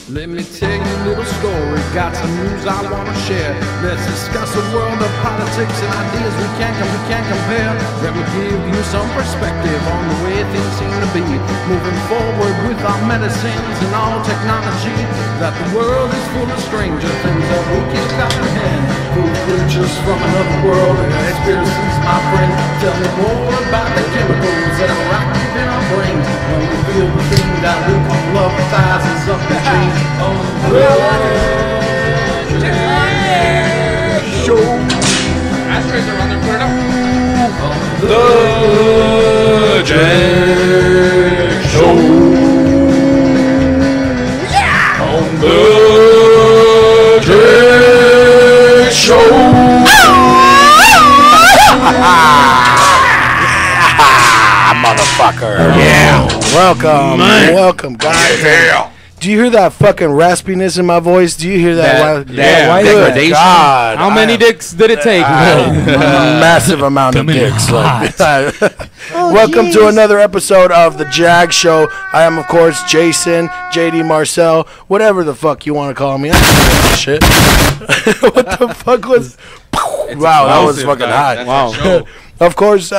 Let me tell you a little story, got some news I want to share. Let's discuss a world of politics and ideas we can't compare. Let me give you some perspective on the way things seem to be. Moving forward with our medicines and all technology, that the world is full of stranger things that we can't comprehend. Food creatures from another world and conspiracies, my friend. Tell me more about the chemicals that are active in our brain when we feel the thing that we call love ties us up the chain. On the JAG Show. Ashtrays are on there, put it up. On the JAG Show. Yeah! On the JAG Show. Motherfucker. Yeah. Welcome, guys. Yeah. Do you hear that fucking raspiness in my voice? Do you hear that? Yeah. Good God. How many dicks did it take? Massive amount of dicks. Welcome to another episode of the JAG Show. I am, of course, Jason, JD Marcel, whatever the fuck you want to call me. I don't know that shit. What the fuck was... Wow, that was fucking hot. Wow. Of course, Should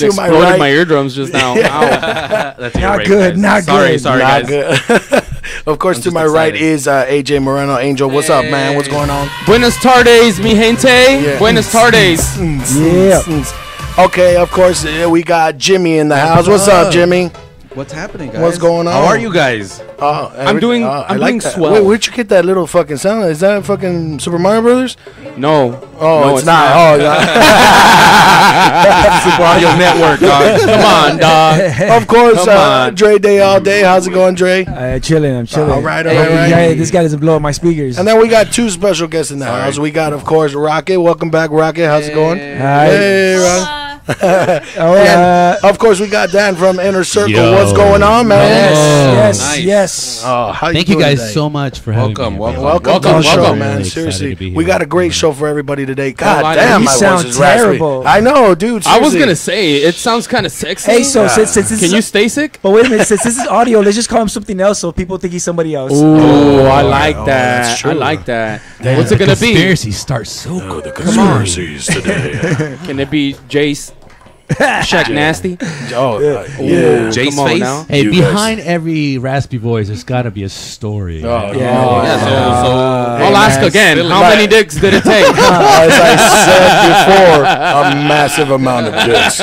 to my exploded right, my eardrums just now. That's not good, not good. Sorry, not guys. Good. Of course, to my right is AJ Moreno. Angel, what's up, man? What's going on? Buenas tardes, mi gente. Yeah. Buenas tardes. Yeah. Okay, of course, we got Jimmy in the house. What's up, Jimmy? What's happening, guys? What's going on? How are you guys? I'm doing that. swell. Wait, where'd you get that little fucking sound? Is that fucking Super Mario Brothers? No. Oh, No, it's not. Oh, Super Audio Network, dog. Come on, dog. of course, Come on. Dre Day all day. How's it going, Dre? Chilling. I'm chilling. All right. Yeah, this guy doesn't blow up my speakers. And then we got two special guests in the house. We got, of course, Rocket. Welcome back, Rocket. How's it going? Hi. Hey, Rocket. And of course, we got Dan from Inner Circle. Yo. What's going on, man? Yes. Oh, how Thank you you doing guys today? so much for having me. Welcome to the show, welcome. man. Really excited Seriously, to be we here. got a great show for everybody today. God I damn, You my voice sound is raspy. terrible. I know, dude. I was seriously. gonna say it sounds kind of sexy. Hey, so since this Can you is, stay sick? but wait a minute, since this is audio, let's just call him something else so people think he's somebody else. Oh, I like Oh, that. that's true. I like that. Damn, What's it gonna be? Conspiracy starts so good. The conspiracies today. Can it be Jace? Shaq Nasty? Oh, yeah. Jace Come on face? now. Hey, You behind every raspy voice, there's got to be a story. Oh, Yeah, so Hey, I'll ask man, again. spill it. How many dicks did it take? As I said before, a massive amount of dicks.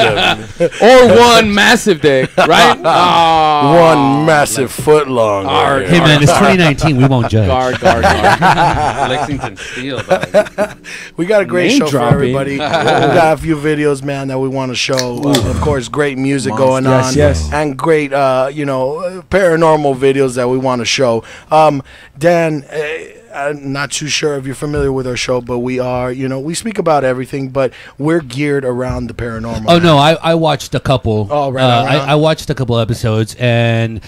Or one massive dick, right? One massive foot long. Hey, man, it's 2019. We won't judge. Guard. Lexington Steel, dog. We got a great Name show dropping. for everybody. We got a few videos, man, that we want to show. Of course, great music going on. Yes. And great, paranormal videos that we want to show. Dan, I'm not too sure if you're familiar with our show, but we are, we speak about everything, but we're geared around the paranormal. Oh, no, I watched a couple. Oh, right, I watched a couple episodes, and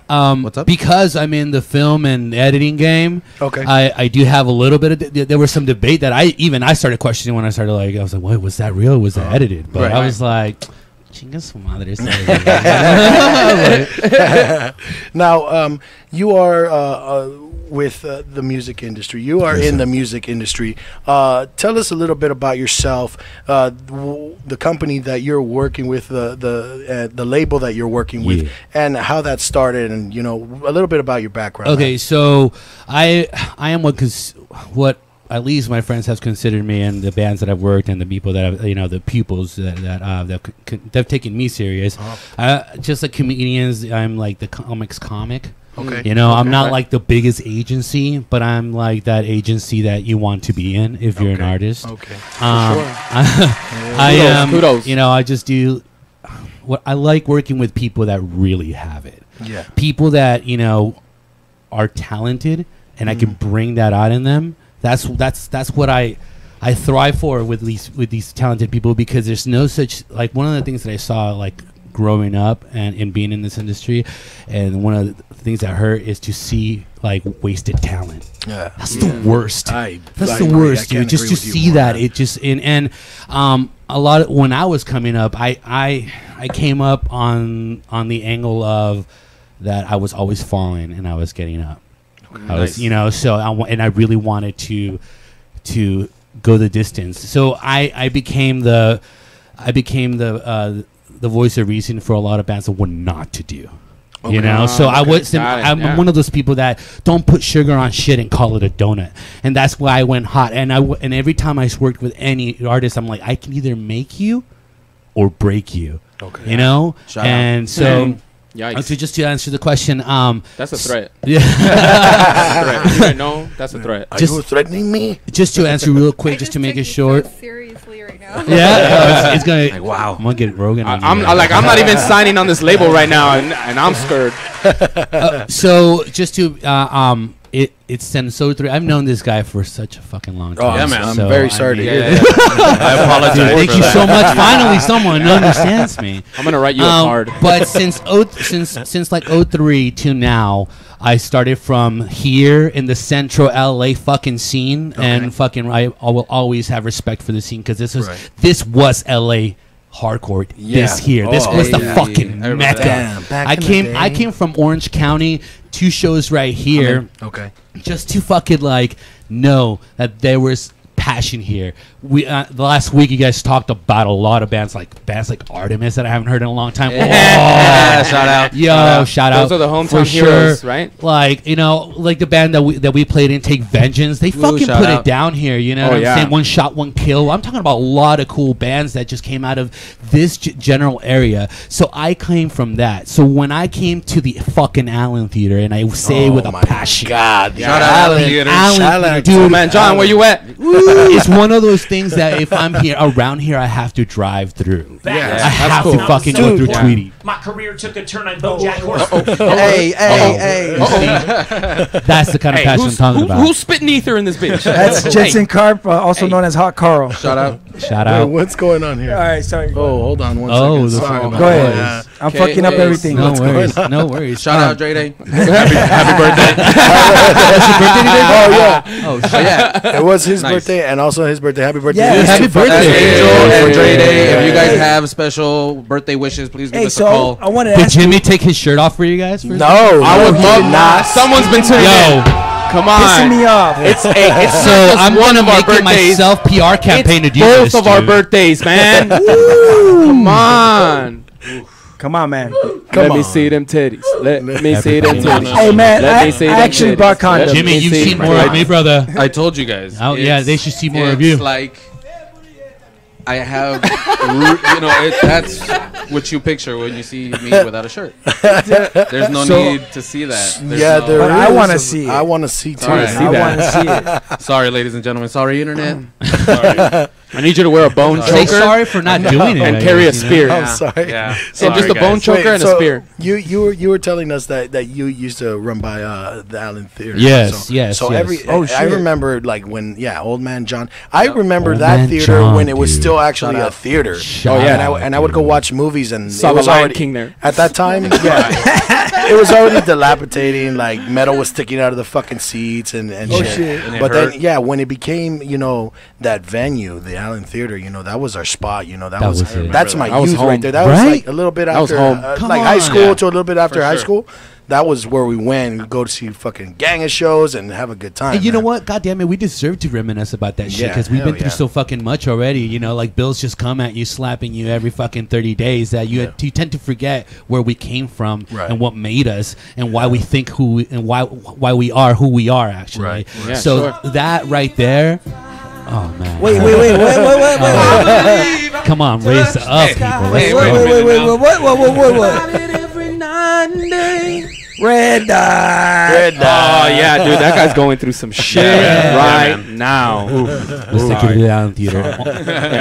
What's up? because I'm in the film and editing game, Okay. I do have a little bit of there was some debate that I started questioning when I started I was like, wait, was that real? Was that edited? But I was like, chinga su madre. Now, you are with the music industry. You are in the music industry. Tell us a little bit about yourself, the company that you're working with, the label that you're working with, and how that started, and a little bit about your background. Okay, so I am what at least my friends have considered me, and the bands that I've worked, and the people that I've, the pupils that have taken me serious. Just like comedians, I'm like the comics comic. Okay. I'm not like the biggest agency, but I'm like that agency that you want to be in if you're an artist. Okay. I am. Kudos. I just do. What I like working with people that really have it. Yeah. People that are talented, and I can bring that out in them. That's what I thrive for with these talented people, because there's no such, like, one of the things that I saw like growing up and being in this industry, and one of the things that hurt is to see like wasted talent. Yeah. That's the worst. I That's the agree. worst, I can't dude. Just agree to with you see more, that, man. it just and a lot of, when I was coming up, I came up on the angle of that I was always falling and I was getting up. I was, so and I really wanted to go the distance. So I became the voice of reason for a lot of bands of what not to do. Okay. So I'm one of those people that don't put sugar on shit and call it a donut, and that's why I went hot. And and every time I worked with any artist, I'm like, I can either make you or break you. Okay. Shout and out. so. Yikes. So just to answer the question, that's a threat. Yeah. That's a threat. You didn't know? That's a threat. Are you threatening me? Just to answer real quick, just to make it short. So seriously right now. Yeah, it's gonna. Like, wow. I'm gonna get Rogan. I'm not even signing on this label right now, and I'm scared. So just to it's Senso 3. I've known this guy for such a fucking long time. Oh, yeah, man. So, I'm very sorry to hear that. I apologize. Dude, thank for you that. so much. Finally, someone understands me. I'm gonna write you a card. But since like 03 to now, I started from here in the central LA fucking scene, and fucking I will always have respect for the scene because this was LA hardcore. This was the fucking mecca. Damn, back in the day. I came from Orange County, 2 shows right here. Okay. Just to fucking know that there was passion here. We the last week you guys talked about a lot of bands like Artemis that I haven't heard in a long time. Yeah. Shout out. Yo, shout out. Those are the hometown for heroes, sure. right? Like the band that we played in Take Vengeance, they fucking shout put out. it down here. You know what I'm saying? One Shot, One Kill. I'm talking about a lot of cool bands that just came out of this general area. So I came from that. So when I came to the fucking Allen Theater, and I say with a passion, God, Shout out Allen Theater. Allen, dude, Man, John, where you at? it's one of those things that if I'm here around here, I have to drive through. I have to fucking go through Tweety. My career took a turn on BoJack Horseman. Hey. That's the kind of passion I'm talking about. Who's spitting ether in this bitch? That's Jensen Karp, also known as Hot Carl. Shout out. Shout Wait, out. what's going on here? All right, sorry. Oh, hold on one Oh, second. the Sorry phone. about Go ahead. that. I'm fucking up everything. No worries. No worries. Shout out Dre Day. Happy birthday. Oh, yeah. Oh, shit. Yeah, it was his Nice. birthday and also his birthday. Happy birthday. Yeah, These happy two fucking birthday. days. Angel and Dre Yeah. Day. If you guys have special birthday wishes, please give Hey, us a call. so I wanted to Did ask you. Jimmy take his shirt off for you guys? No, I would he love did not. Someone's been tuning in. Come on. Pissing me off. It's So not I'm just one gonna of our make it my birthdays. self-PR campaign to It's do both this. of our dude. birthdays, man. Come on. Come on, man. Let me see them titties. Let me see them titties. Hey, man, Let I me see them actually titties. brought condoms. Let Jimmy, me you've see seen them more of titties. me, brother. I told you guys. Oh, yeah, they should see more of you. It's like I have, that's what you picture when you see me without a shirt. There's no need to see that. There's Yeah, no- there But I is. wanna see it. I want to see too. All right. I want to see it. Sorry, ladies and gentlemen. Sorry, internet. Sorry. I need you to wear a bone Say choker sorry for not doing it. and I carry a guess, you know? spear. I'm sorry. Yeah. So And just a bone choker Wait, and a so spear. You were telling us that you used to run by the Allen Theater. Yes, so, yes, So yes. I remember like when Old Man John. I remember Old that Man theater John, when it was dude. still actually a theater. Shout And I would go watch movies and Saw it the was Lion already King there. at that time. Yeah, it was already dilapidating. Like metal was sticking out of the fucking seats and shit. And it But hurt. then when it became that venue, the Allen Theater, that was our spot. That was it. that's my That was youth home. right there. That was Right? like a little bit That was after home. Come like high on. school Yeah. to a little bit after For high sure. school. That was where we went. We'd go to see fucking gang of shows and have a good time. And you know man. what? God damn it, we deserve to reminisce about that shit Yeah, because we've hell been through yeah. so fucking much already. Like bills just come at you, slapping you every fucking 30 days. That you tend to forget where we came from Right. and what made us and why we think why we are who we are actually. Right. Yeah, So sure. that right there. Oh man. Wait. Come on, raise it up, people. Let's go. What? Red dye. Oh yeah, dude, that guy's going through some shit right now. Let's take it to the Allen Theater.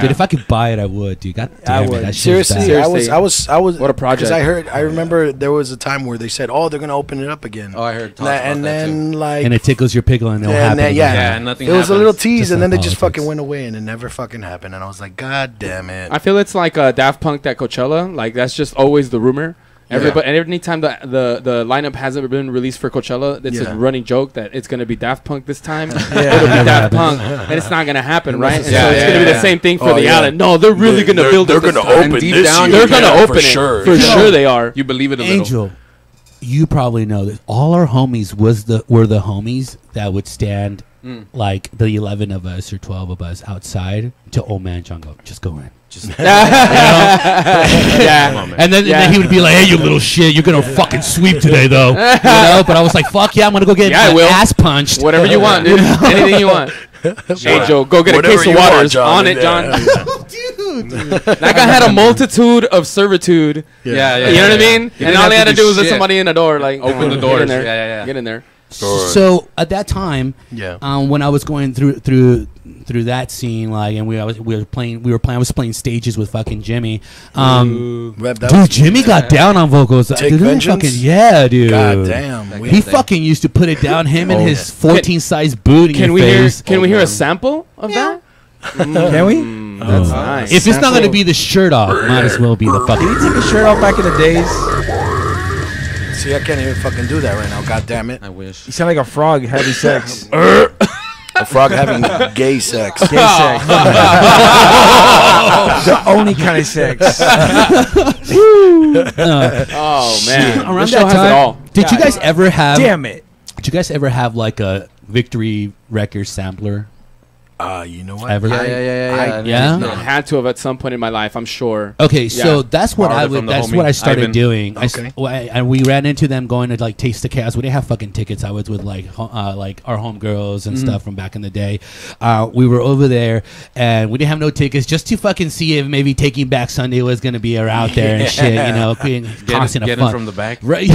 Dude, if I could buy it, I would, dude. God damn it, would. that shit's Seriously, bad. I was. What a project. Because I remember there was a time where they said, "Oh, they're gonna open it up again." Oh, I heard talks and about that then like And it tickles your pickle and it'll and happen. then, again. Yeah, nothing it was a little happens. tease, Just and like then they just politics. fucking went away, and it never fucking happened. And I was like, God damn it! I feel it's like Daft Punk at Coachella. Like that's just always the rumor. Everybody, and every time the lineup hasn't been released for Coachella, it's Yeah. a running joke that it's gonna be Daft Punk this time. Yeah. It'll be Daft Punk, and it's not gonna happen, right? And Yeah, so it's yeah, gonna be yeah. the same thing for Oh, the yeah. Allen. No, they're really gonna build. They're it this gonna time. open Deep this down, year. they're gonna Yeah, open for it sure. for Yeah. sure. They are. You believe it a little. Angel, you probably know this. All our homies were the homies that would stand like the 11 of us or 12 of us outside to old man John go, just go in. Just, you know? Yeah. And then he would be like, hey, you little shit, you're going to fucking sweep today, though. You know? But I was like, fuck yeah, I'm going to go get my ass punched. Whatever you want, dude. Anything you want. Hey, Joe, go get a case of water. On it, John. Dude. That guy had a multitude of servitude. Yeah. You know what I mean? And all he had to do was let shit. somebody in the door. Like, Open the doors. Get in there. Yeah. Get in there. So at that time, when I was going through that scene, like, and I was playing stages with fucking Jimmy. Dude, Jimmy got down on vocals. Take Dude, Vengeance? Dude. God damn. He fucking used to put it down. Him and his 14 size boot in your face. Can we hear a sample of that? Can we? That's nice. If it's not gonna be the shirt off, might as well be the fucking. Did he take his shirt off back in the days? See, I can't even fucking do that right now. God damn it. I wish. You sound like a frog having sex. A frog having gay sex. Gay sex. The only kind of sex. Oh man. Around This show that has it time, all. did you guys ever have? Damn it. Did you guys ever have like a Victory Records sampler? You know what? Ever? Yeah? I had to have at some point in my life, I'm sure. Okay, so that's what Borrowed it from the that's homie, what I started Ivan. doing. Okay. And we ran into them going to like Taste the Chaos. We didn't have fucking tickets. I was with like our homegirls and stuff from back in the day. We were over there and we didn't have no tickets just to fucking see if maybe Taking Back Sunday was gonna be out there and shit. You know, constant Get fun in from the back. Right,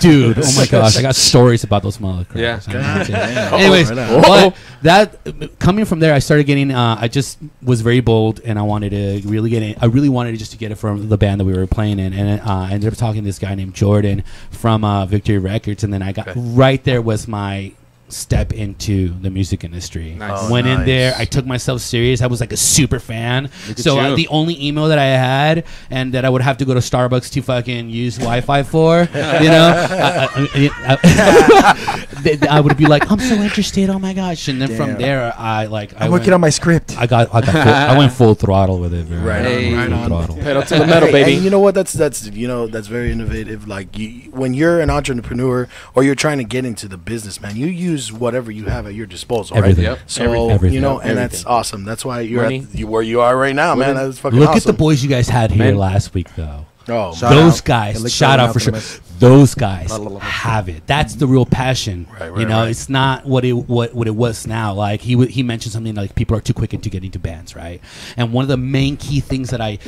dude. Oh my gosh, I got stories about those motherfuckers. Yeah. Anyways, right but that coming from there, I started getting. I just was very bold, and I wanted to really get it. I really wanted just to get it from the band that we were playing in, and I ended up talking to this guy named Jordan from Victory Records, and then I got right there was my step into the music industry. Nice. Went in there. I took myself serious. I was like a super fan. So the only email that I had and that I would have to go to Starbucks to fucking use Wi-Fi for, you know, I would be like, I'm so interested. Oh my gosh! And then from there, I'm working on my script. I went full throttle with it. Bro. Right on. Throttle. Pedal to the metal, baby. And you know what? That's very innovative. Like when you're an entrepreneur or you're trying to get into the business, man, you use whatever you have at your disposal, Everything. right? Yep. So Everything. you know, and Everything. that's awesome. That's why you're Money. where you are right now, man. That's fucking Look awesome. at the boys you guys had here Man. last week, though. Oh, Those guys, Elixir shout and out for sure. Optimus. Those guys have it. That's the real passion. Right, You know, right. it's not what it was now. Like he mentioned something like people are too quick into getting into bands, right? And one of the main key things that I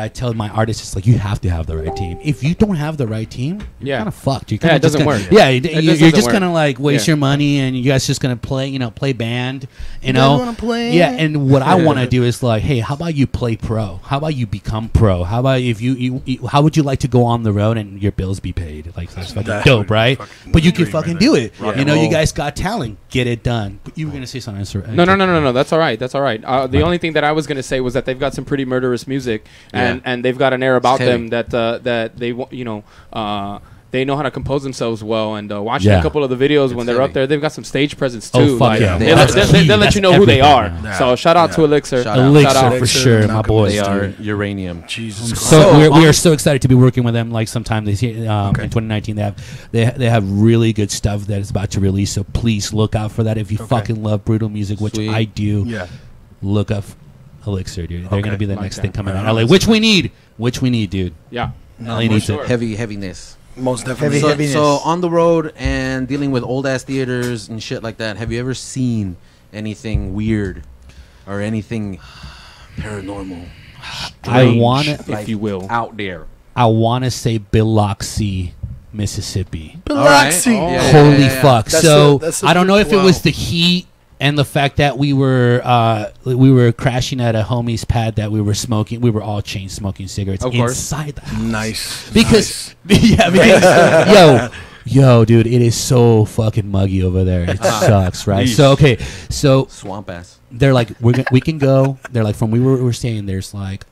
tell my artists is like you have to have the right team. If you don't have the right team, you're kind of fucked. You're kinda it doesn't just work. gonna, Yeah, you're just doesn't gonna work. like waste Yeah. your money, and you guys just gonna play band. You guys know, wanna play? Yeah. And what I want to do is like, hey, how about you play pro? How about you become pro? How about if you how would you like to go on the road and your bills be paid? Like that's fucking That's dope, what right? fucking But you can dream fucking right do there. it. Rock You and know, you roll. guys got talent. Get it done. But you were gonna say something, sir. No. That's all right. That's all right. The only thing that I was gonna say was that they've got some pretty murderous music, and they've got an air about heavy. them that they they know how to compose themselves well. And watching a couple of the videos when they're heavy. up there, they've got some stage presence Oh, too. fuck Like, yeah. they'll let you know who they are. Everything now. So shout out to Elixir. Shout out. Elixir Shout out. for Elixir, sure, my Malcolm boys. They are dude. uranium. Jesus Christ. So we are so excited to be working with them. Like sometime this year, Okay. in 2019, they have really good stuff that is about to release. So please look out for that. If you fucking love brutal music, which Sweet. I do, Yeah. look up Elixir, dude. They're gonna be the next Okay. thing coming Right out. on. LA, which we need, dude. Yeah. LA needs it. Heaviness. Most definitely. Heavy. So on the road and dealing with old ass theaters and shit like that, have you ever seen anything weird or anything paranormal? I want to. if you will. Out there. I want to say Biloxi, Mississippi. Biloxi. All right. Yeah, Holy yeah. fuck! That's So the I don't know if it was wow. the heat and the fact that we were crashing at a homie's pad that we were smoking. We were all chain smoking cigarettes Of course. inside the house. Nice. Because yo, dude, it is so fucking muggy over there. It sucks, right? So so Swamp ass. they're like, we can go. They're like, from we were staying, there's like,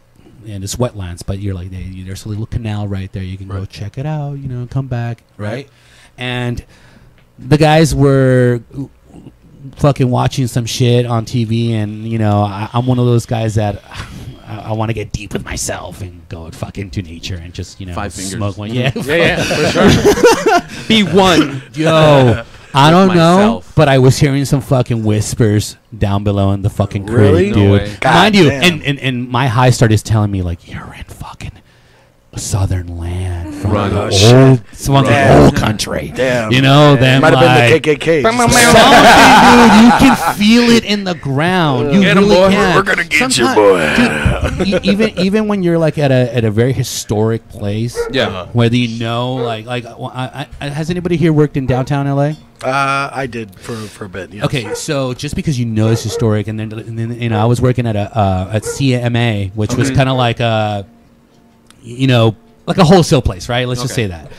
and it's wetlands, but you're like, there's a little canal right there. You can go check it out. You know, come back, right? And the guys were fucking watching some shit on TV, and you know, I'm one of those guys that I want to get deep with myself and go fucking into nature and just, you know, 5 fingers. smoke one. Yeah, Yeah, for sure. Be one. Yo, I don't know, myself. but I was hearing some fucking whispers down below in the fucking creek, Really? dude. No way. Mind you, damn. and my high start is telling me like you're in fucking southern land from Run. the Oh, old, some Damn. old country. Damn. You know, then Might have like, been the KKK. something, dude, you can feel it in the ground. You Get 'em, really boy. can. We're gonna get you, Sometime- dude, even when you're like at a very historic place, Yeah. whether you know like has anybody here worked in downtown LA? I did for a bit. Yes. Okay, so just because you know it's historic, and then you know I was working at at CMA, which was kind of like you know, like a wholesale place, right? Let's just Okay. say that.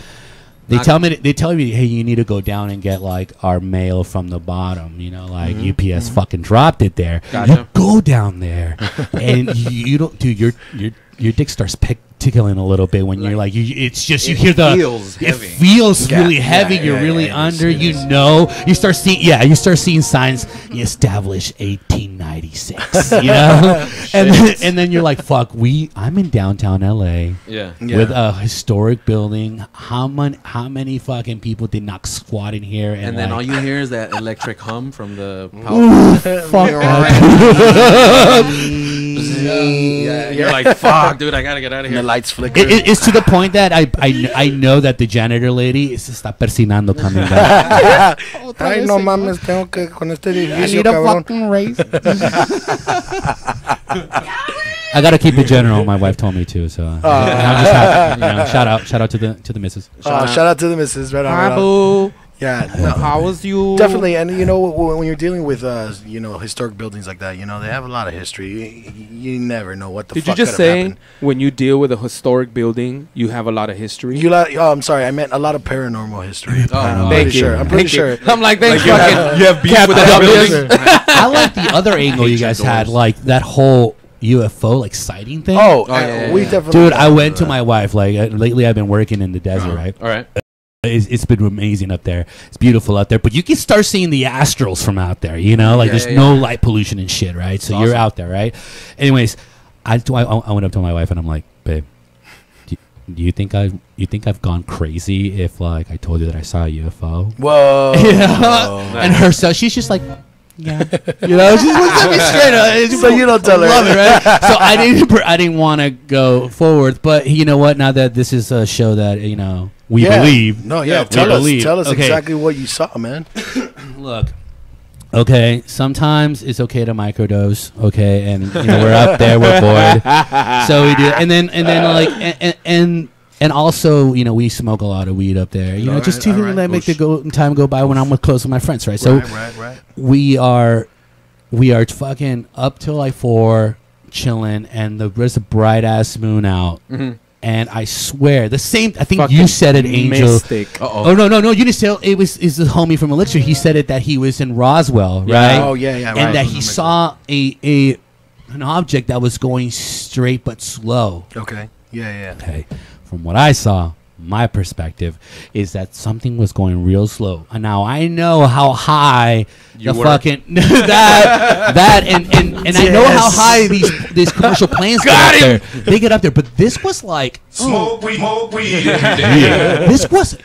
They tell me, hey, you need to go down and get like our mail from the bottom. You know, like UPS fucking dropped it there. Gotcha. You go down there, and you don't, dude. Your dick starts tickling a little bit when you're like, it's just you hear the feels it heavy. feels really Yeah, heavy. yeah, You're yeah, really yeah, it is, under. it You is. know, you start seeing signs. You establish 1896. You know, and then you're like, fuck. I'm in downtown LA. Yeah. Yeah. With a historic building, how many fucking people did not squat in here? And then like, all you hear is that electric hum from the power. fuck that. Yeah, you're like, fuck, dude, I gotta get out of And the here. lights flicker. It's to the point that I know that the janitor lady se está persinando coming back. Ay, no mames, tengo que con este I edificio, need a cabrón. fucking raise. I gotta keep it general. My wife told me to, so I'm just happy. You know, shout out to the missus. Shout out to the missus. Right on, right on. Abu, Yeah, no, how was you? definitely. And you know, when you're dealing with you know, historic buildings like that, you know, they have a lot of history. You never know what the Did you fuck just could have say happened. when you deal with a historic building, you have a lot of history? I'm sorry, I meant a lot of paranormal history. Oh, I'm no. pretty Thank you. sure. I'm pretty sure. I'm like, thanks, you fucking. have- you have beef with Captain that Obvious. I like the other angle you guys had, doors. like that whole UFO like sighting thing. Oh, yeah, we yeah. definitely. Dude, I went to my wife. Like lately, I've been working in the desert, right? All right. It's been amazing up there. It's beautiful out there. But you can start seeing the astrals from out there. You know, like Yeah, there's yeah, no light pollution and shit, right? So you're awesome. out there, right? Anyways, I went up to my wife and I'm like, babe, do you think I've gone crazy if like I told you that I saw a UFO? Whoa. Yeah. And her, so she's just like, yeah, you know, she just looks at me straight up. So you don't tell her. Love it, right? So I didn't want to go forward, but you know what? Now that this is a show that you know we Yeah. believe. No, yeah. we Tell us. believe. Tell us Okay. exactly what you saw, man. Look, okay. Sometimes it's okay to microdose. Okay, and you know we're up there, we're bored, so we do. And then like and also you know we smoke a lot of weed up there. You know, Alright, just to alright. let make the time go by when I'm with close with my friends, right? So right. we are fucking up till like 4 chilling, and there's a bright ass moon out. And I swear, the same. I think you said it, Angel. Mystic. Oh no, you didn't say it. Was the homie from Elixir? He said it that he was in Roswell, right? Oh yeah. And right. that he saw an object that was going straight but slow. Okay. Yeah. Okay, from what I saw, my perspective is that something was going real slow. And now I know how high You the were. fucthat and I know how high these commercial planes get up there. They get up there, but this was like Smoke weed yeah, this was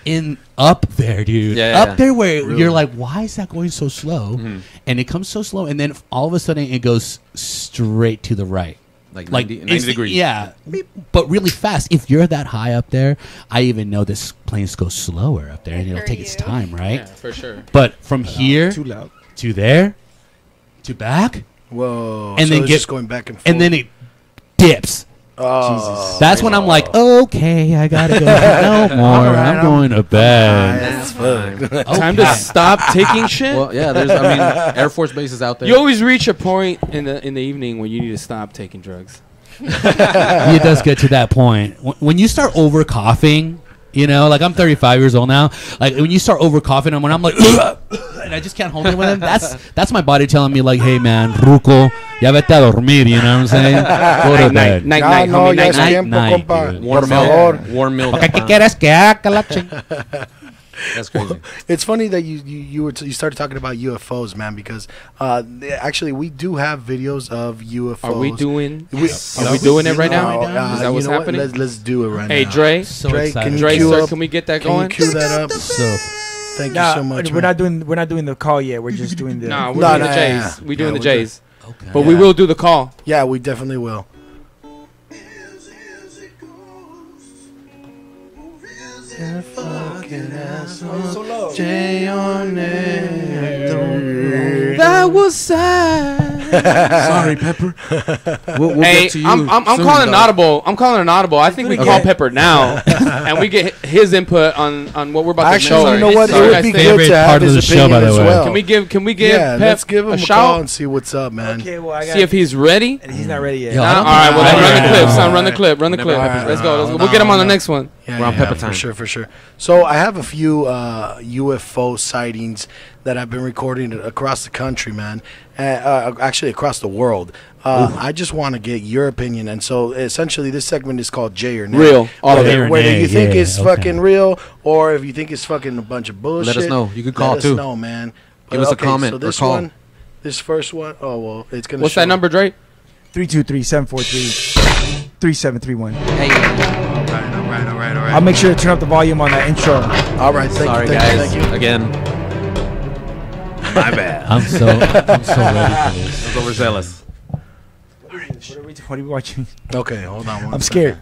up there, dude. Yeah, Up yeah. there where you're like, why is that going so slow? And it comes so slow, and then all of a sudden it goes straight to the right. Like Like 90 degrees. Yeah, but really fast. If you're that high up there, I even know this planes go slower up there, and it'll take its time, right? Yeah, for sure. But from here Too loud. to there to back, Whoa. And so then it's get- just going back and forth. and then it dips. Oh. That's when I'm like, okay, I gotta go. No more. I'm going to bed. That's fun. Time to stop taking shit. Well, yeah, Air Force bases out there. You always reach a point in the evening when you need to stop taking drugs. It does get to that point when you start over coughing. You know, like I'm 35 years old now. Like when you start over coughing, and when I'm like, and I just can't hold it with him. That's my body telling me like, hey man, ruco, ya vete a dormir. You know what I'm saying? Go to bed. Night, Ya night, no, homie, ya night, es night. tiempo, night, compa. dude. Por favor. Warm milk. ¿Qué quieres que haga la ching? That's crazy. It's funny that you started talking about UFOs, man, because actually we do have videos of UFOs. Are we doing? We, Are we doing it right now? Is that you what's know what? happening? Let's do it right Hey, now. Dre. So Dre, excited. can you Dre, cue sir, up? can we get that Can you going? cue that up? So Thank you so much. We're man. not doing the call yet. We're just doing the. Nah, we're No, doing no, the yeah, J's. yeah. We doing the Yeah, we're J's. okay. But we Yeah. will do the call. Yeah, we definitely will. That was sad. Sorry, Pepper. We'll Hey, get to you I'm soon, calling an dog. audible. I'm calling an audible. I think we call Pepper now, and we get his input on what we're about to show. Actually, you know what? Sorry, It would guys, be think- good Favorite to have part of his the show, opinion by the as way. well. Can we give Yeah, Pep let's give him a call shout? and see what's up, man. Okay, well, I got. See if he's ready. And he's not ready yet. Yo, Nah, I all don't right, think- well then All run the right. clip, son. All Run the right. clip. Run the clip. Alright, Let's go. no, We'll get him on the no. next one. Yeah, Pepper for time. sure, for sure. So I have a few UFO sightings that I've been recording across the country, man. Actually, across the world. I just want to get your opinion, and so essentially, this segment is called Jay or Nay. Real. All of Jay it. or Whether nay, you think yeah, it's okay. fucking real or if you think it's fucking a bunch of bullshit. Let us know. You can call let us too. know, man. Give us a okay, comment So or this call. one, this first one, oh well, it's gonna. What's show. that number, Drake? 323-743-3731. Hey. All right. I'll make sure to turn up the volume on that intro. All right, Sorry, thank guys. you. Again. My bad. I'm so ready for this. I was overzealous. What are we watching? Okay, hold on. I'm scared.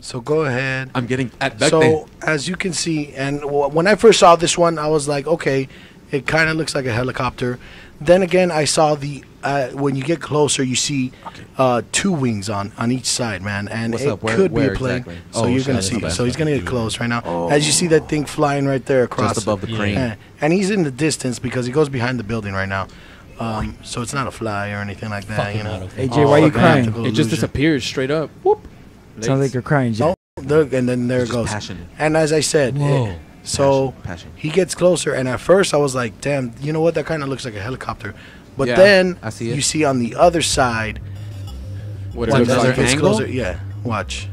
So go ahead. I'm getting So as you can see, and when I first saw this one, I was like, okay, it kind of looks like a helicopter. Then again, I saw the when you get closer, you see two wings on each side, man, and What's it up? Where could be a exactly? plane. Oh, So you're shit, gonna that's see. bad. So he's gonna get close right now. As you see that thing flying right there across, just above the crane. and he's in the distance because he goes behind the building right now. So it's not a fly or anything like that, Fucking you know. not Hey, Jay, why you fucking crying? optical It just illusion. disappears straight up. Whoop. Sounds like you're crying, Jay. Oh, look, and then there it Just goes. passionate. And as I said, Whoa. so Passion. he gets closer, and at first I was like, "Damn, you know what? That kind of looks like a helicopter." But Yeah, then I see it. you see on the other side, What What it when looks another like. it gets angle? closer, yeah. Watch.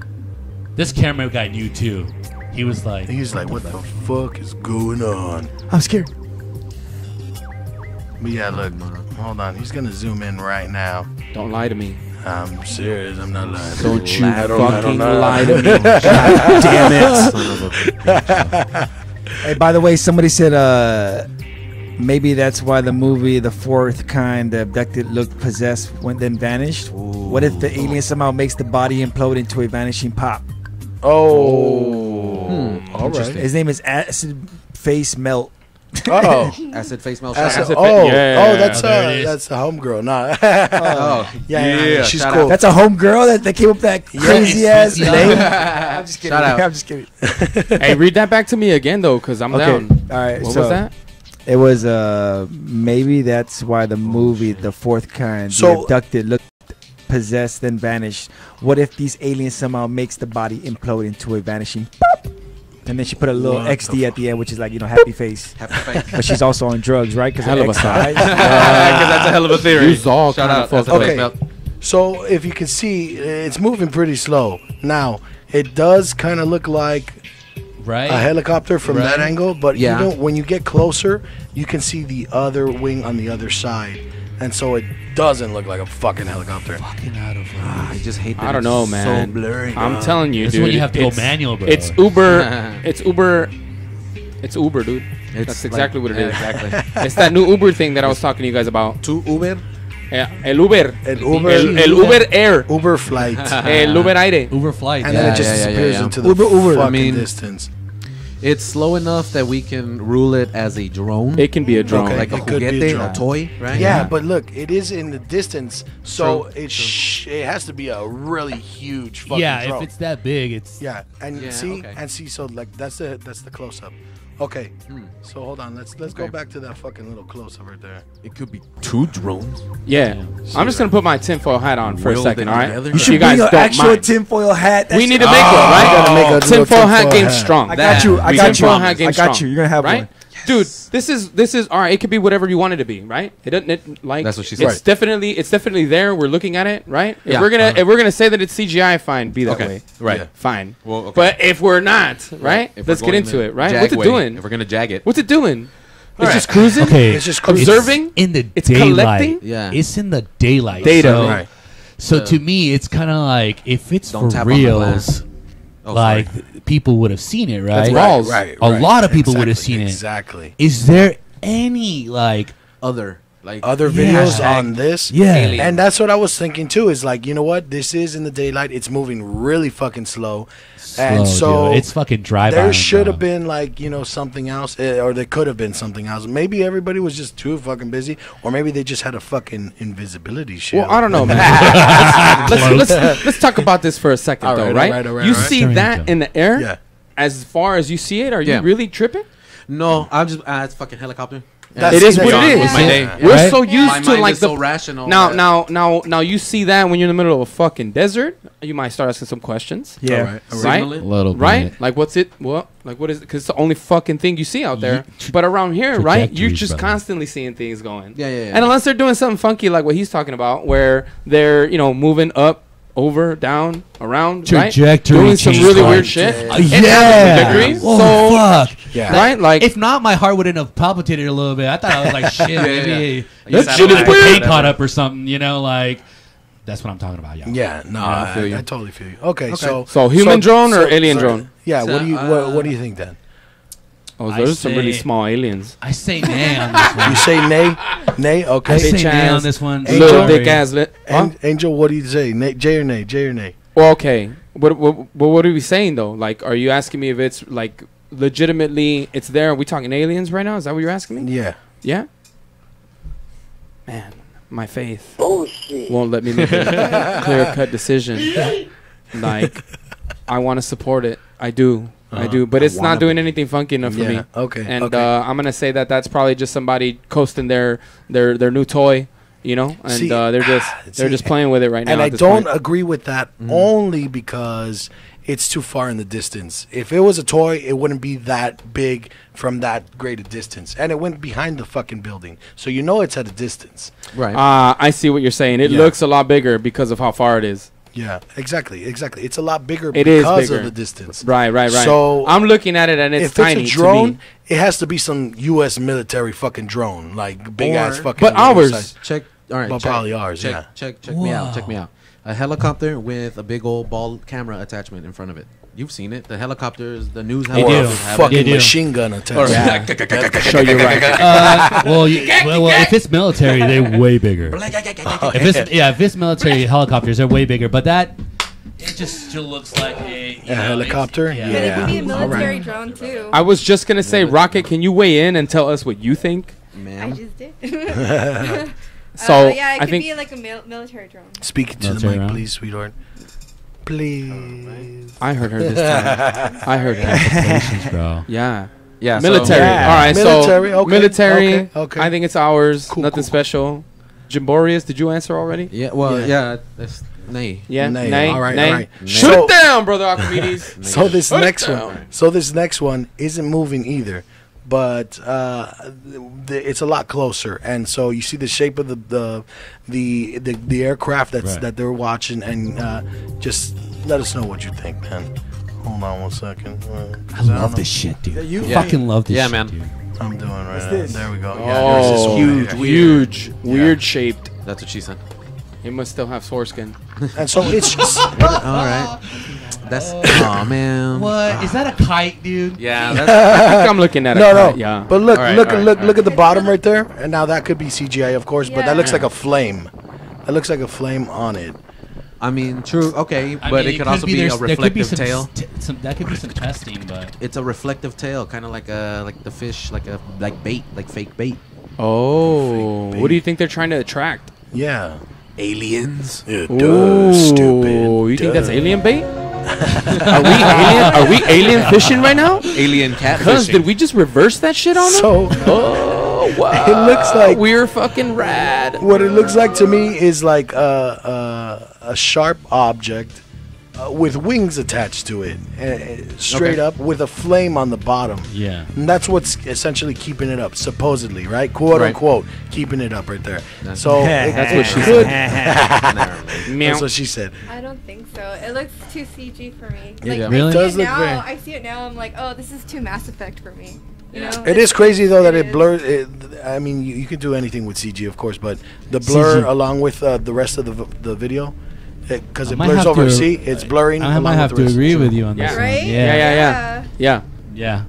This camera guy knew too. He was like, He's like, "What the fuck is going on?" I'm scared. But yeah, look, hold on. He's gonna zoom in right now. Don't lie to me. I'm serious. I'm not lying. Don't you I don't fucking know. lie to me. Damn it. Son of a Hey, by the way, somebody said maybe that's why the movie The Fourth Kind, the abducted looked possessed, went then vanished. What if the alien somehow makes the body implode into a vanishing pop? Oh. All right. Interesting. His name is Acid Face Melt. Oh. Acid face melt. Acid, Acid oh, yeah. that's there it is. that's a homegirl. Nah. Oh, yeah, she's shout cool. out. That's a homegirl that came up with that crazy ass yeah. name. I'm just kidding. Shout out. I'm just kidding. Hey, read that back to me again though, cause I'm Okay. down. All right. What so was that? It was maybe that's why the movie The Fourth Kind, the So- abducted looked possessed then vanished. What if these aliens somehow makes the body implode into a vanishing pop? And then she put a little What the XD at the end, which is like, happy face. Happy face. But she's also on drugs, right? Because Hell of a exercise. Because that's a hell of a theory. You all Shout kinda out. fucked Acid up. face Okay. melt. So if you can see, it's moving pretty slow. Now it does kind of look like right? a helicopter from that Right. angle, but Yeah. you know, when you get closer, you can see the other wing on the other side, and so it doesn't look like a fucking helicopter. Fucking out of I just hate that. I don't know, it's man. So blurry. I'm dog. telling you, This is dude. when you have to go it's- manual, bro. It's Uber. It's Uber. It's Uber, dude. It's That's like- exactly what it yeah, is. Exactly. It's that new Uber thing that I was talking to you guys about. To Uber. El Uber. El Uber, El Uber Air. Uber flight, El Uber Aire. Uber flight. and yeah. then it just yeah, disappears yeah. into the Uber, fucking I mean, distance. It's slow enough that we can rule it as a drone. It can be a drone. Okay. Like a It could be a juguete, drone. a toy, right? Yeah, but look, it is in the distance, so True, it has to be a really huge fucking Yeah, drone. if it's that big, it's Yeah, and Yeah, see, okay. and see, so like that's the close up. Okay, so hold on, let's go Okay. back to that fucking little close up right there. It could be two drones. Yeah. I'm just gonna put my tinfoil hat on for a Will second, them all right? together? If You should you guys bring an don't actual mind. tinfoil hat. We need to to make one, right? Gotta make a little Tinfoil hat tinfoil game hat. strong. I got you. I got you. Tinfoil hat game I got strong, you. You're gonna have right? one. Dude, this is all right. It could be whatever you want it to be, right? It doesn't like That's what she said. It's definitely there. We're looking at it, right? If Yeah. we're gonna say that it's CGI, fine, be that way, Right. Yeah. fine. Well, okay. But if we're not, right? If we're Let's get going into the it, right? Jag What's it way, doing? If we're gonna jag it. What's it doing? It's right. just cruising. Okay, It's just cruising. Observing. in the It's daylight. collecting? Yeah. It's in the daylight. Data. So, Right. so to me, it's kind of like if it's Don't for tap on the reals, glass. Oh, like sorry. people would have seen it, right? That's balls. Right. A lot of people would have Exactly, seen it. Exactly. Is there any like Other like Other Yeah. videos on this. yeah? Alien. And that's what I was thinking too. Is like, you know what? This is in the daylight. It's moving really fucking slow. And Slow, so dude. It's fucking dry. there by should bro. have been like, you know, something else, or there could have been something else. Maybe everybody was just too fucking busy, or maybe they just had a fucking invisibility shield. Well, I don't know, man. let's talk about this for a second, All though, right, right? all right. You see Staring that at in the air? Yeah. As far as you see it, are you Yeah. really tripping? no, I'm just it's fucking helicopter. That's- It is that's what on it with is. my day. Yeah. We're Right? so used My to mind like is the so rational. now, that- now you see that when you're in the middle of a fucking desert, you might start asking some questions. All Yeah. right, all Right? right. Signal it? a little Right? bit. Like, what's it? What? Like, what is it? Because it's the only fucking thing you see out there. But around here, right? You're Trajectories, just brother. constantly seeing things going. Yeah, yeah, yeah. And unless they're doing something funky like what he's talking about, where they're, moving up, over, down, around, right? Trajectory Doing some change, really right? weird shit. Yeah. It happens Yeah. to degrees. Oh So, fuck. Yeah. right? Like, If not, my heart wouldn't have palpitated a little bit. I thought I was like, shit, maybe You that sat shit is back, paint whatever. caught up or something. Like that's what I'm talking about, y'all. Yeah, no, I feel you. I totally feel you. Okay, so human drone or alien drone? Yeah, So, what do you think then? Oh, I those are some really say- small aliens. I say nay on this one. You say nay, nay. I Okay, say Bitch nay ass, on this one. Angel? Little Sorry. dick ass lit. Huh? Angel, what do you say? Nay, J or nay? J or nay? Well, okay. What are we saying though? Like, are you asking me if it's like legitimately it's there? Are we talking aliens right now? Is that what you're asking me? Yeah. Yeah. Man, my faith won't let me make a clear-cut decision. Like, I want to support it. I do. I do. But I it's not wanna doing anything funky enough for me. Yeah. Okay. And okay. I'm gonna say that that's probably just somebody coasting their new toy, and See, they're just playing with it right now. And at I this don't point. agree with that only because it's too far in the distance. If it was a toy, it wouldn't be that big from that great a distance, and it went behind the fucking building, so you know it's at a distance. Right. I see what you're saying. It Yeah. looks a lot bigger because of how far it is. Yeah, exactly. It's a lot bigger It is because bigger. of the distance. Right. So I'm looking at it and it's if tiny. it's a to drone, me. it has to be some U.S. military fucking drone, like big ass Or- fucking. But ours- size. check. All right. Well, check, probably ours, Check. yeah. Check me out. Check me out. A helicopter with a big old ball camera attachment in front of it. You've seen it. The helicopters, the news They Or do. a helicopters have fucking They do. machine gun attached. Yeah. Show you right. Well, if it's military, they're way bigger. If it's military helicopters, they're way bigger. But that it just still looks like a helicopter? Yeah. But it could be a Yeah. military drone too. I was just gonna say, Rocket, can you weigh in and tell us what you think? I Ma'am. just did. So yeah, it I could think be like a military drone. Speak to the Military mic, round. please, sweetheart. Please. I heard her this time. I heard her. Patience, bro. Yeah. Yeah. Military. Yeah. All right. Military, So okay, military. okay. I think it's ours. Cool, Nothing cool. special. Jimborius, did you answer already? Yeah. Well. Yeah. Yeah. That's nay. Yeah. Nay. Nay. All right, Nay. all right. Shoot So- it down, brother Archimedes. So this Shut it next down. one. So this next one isn't moving either, but it's a lot closer. And so you see the shape of the aircraft Right. that they're watching, and just let us know what you think, man. Hold on 1 second. I love this shit, dude. You Fucking love this Yeah, shit, man. dude. I'm doing right now. this? There we go. Oh, there's this one huge, right here. huge, weird shaped. That's what she said. He must still have foreskin. And so it's just All right. That's. Oh man. What is that a kite, dude? Yeah. That's. I think I'm looking at it. no. Yeah. But look, All right, look, all right, look, all look at the bottom right there. And now that could be CGI, of course, but that looks Yeah. like a flame. That looks like a flame on it. I mean, true. Okay, I but mean, it could also be a there could be reflective tail. that could be some testing, but It's a reflective tail, kind of like the fish, like bait, like fake bait. Oh, Fake what do you think they're trying to attract? Yeah. Aliens. Duh, stupid. You think that's Duh. alien bait? Are we alien fishing right now? Alien Cuz catfishing. did we just reverse that shit on them? So Oh wow! It looks like- we're fucking rad. what it looks like to me is like a sharp object with wings attached to it, straight up with a flame on the bottom. Yeah. And that's what's essentially keeping it up, supposedly, right? Quote unquote, keeping it up right there. So That's what she could. said. That's what she said. I don't think so. It looks too CG for me. Yeah. Like, Really? I Does see it look now. very- I see it now. I'm like, oh, this is too Mass Effect for me. You know? It is crazy though that it is. blurs. I mean, you can do anything with CG, of course, but the blur CG. along with the rest of the video, because I it might blurs have over. to- See, it's blurring. I along might with have the to rest. agree with you on Yeah. this one. Right? Yeah. Yeah. Yeah.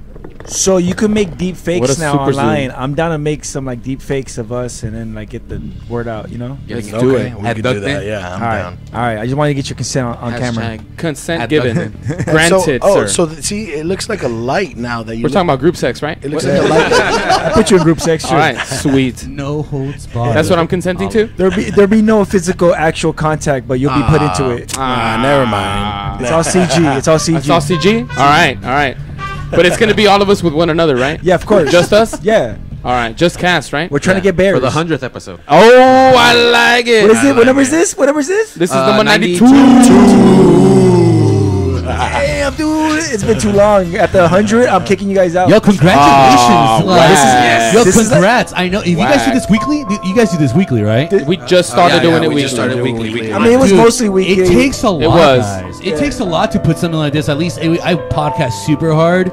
So you can make deep What fakes a now super zoom. online. I'm down to make some like deep fakes of us and then like get the word out. You know. Let's Okay, do it. we can do that. Yeah, I'm All right. down. All right. I just want to get your consent on camera. Hashtag consent Abducted. given. And Granted, so, sir. so see, it looks like a light now that you. We're talking about group sex, right? It looks like a light. I put you in group sex. All right, sweet. No holds barred. That's what I'm consenting to. There'll be no physical actual contact, but you'll be put into it. Never mind. It's all CG. It's all CG. It's all CG. All right. But it's gonna be all of us with one another, right? Yeah, of course. Just us. Yeah. All right, just cast, right? We're trying to get bears. For the 100th episode. Oh, I like it. What is it? What number is this? What number is this? This is number 92. Damn, dude. It's been too long. At the 100, I'm kicking you guys out. Yo, congratulations! wow. This is, This is congrats! I know. If you guys do this weekly, you guys do this weekly, right? We just started doing it we weekly. just started weekly. I mean, it was Dude, mostly weekly. It takes a lot, was. guys. It takes a lot to put something like this. At least I podcast super hard,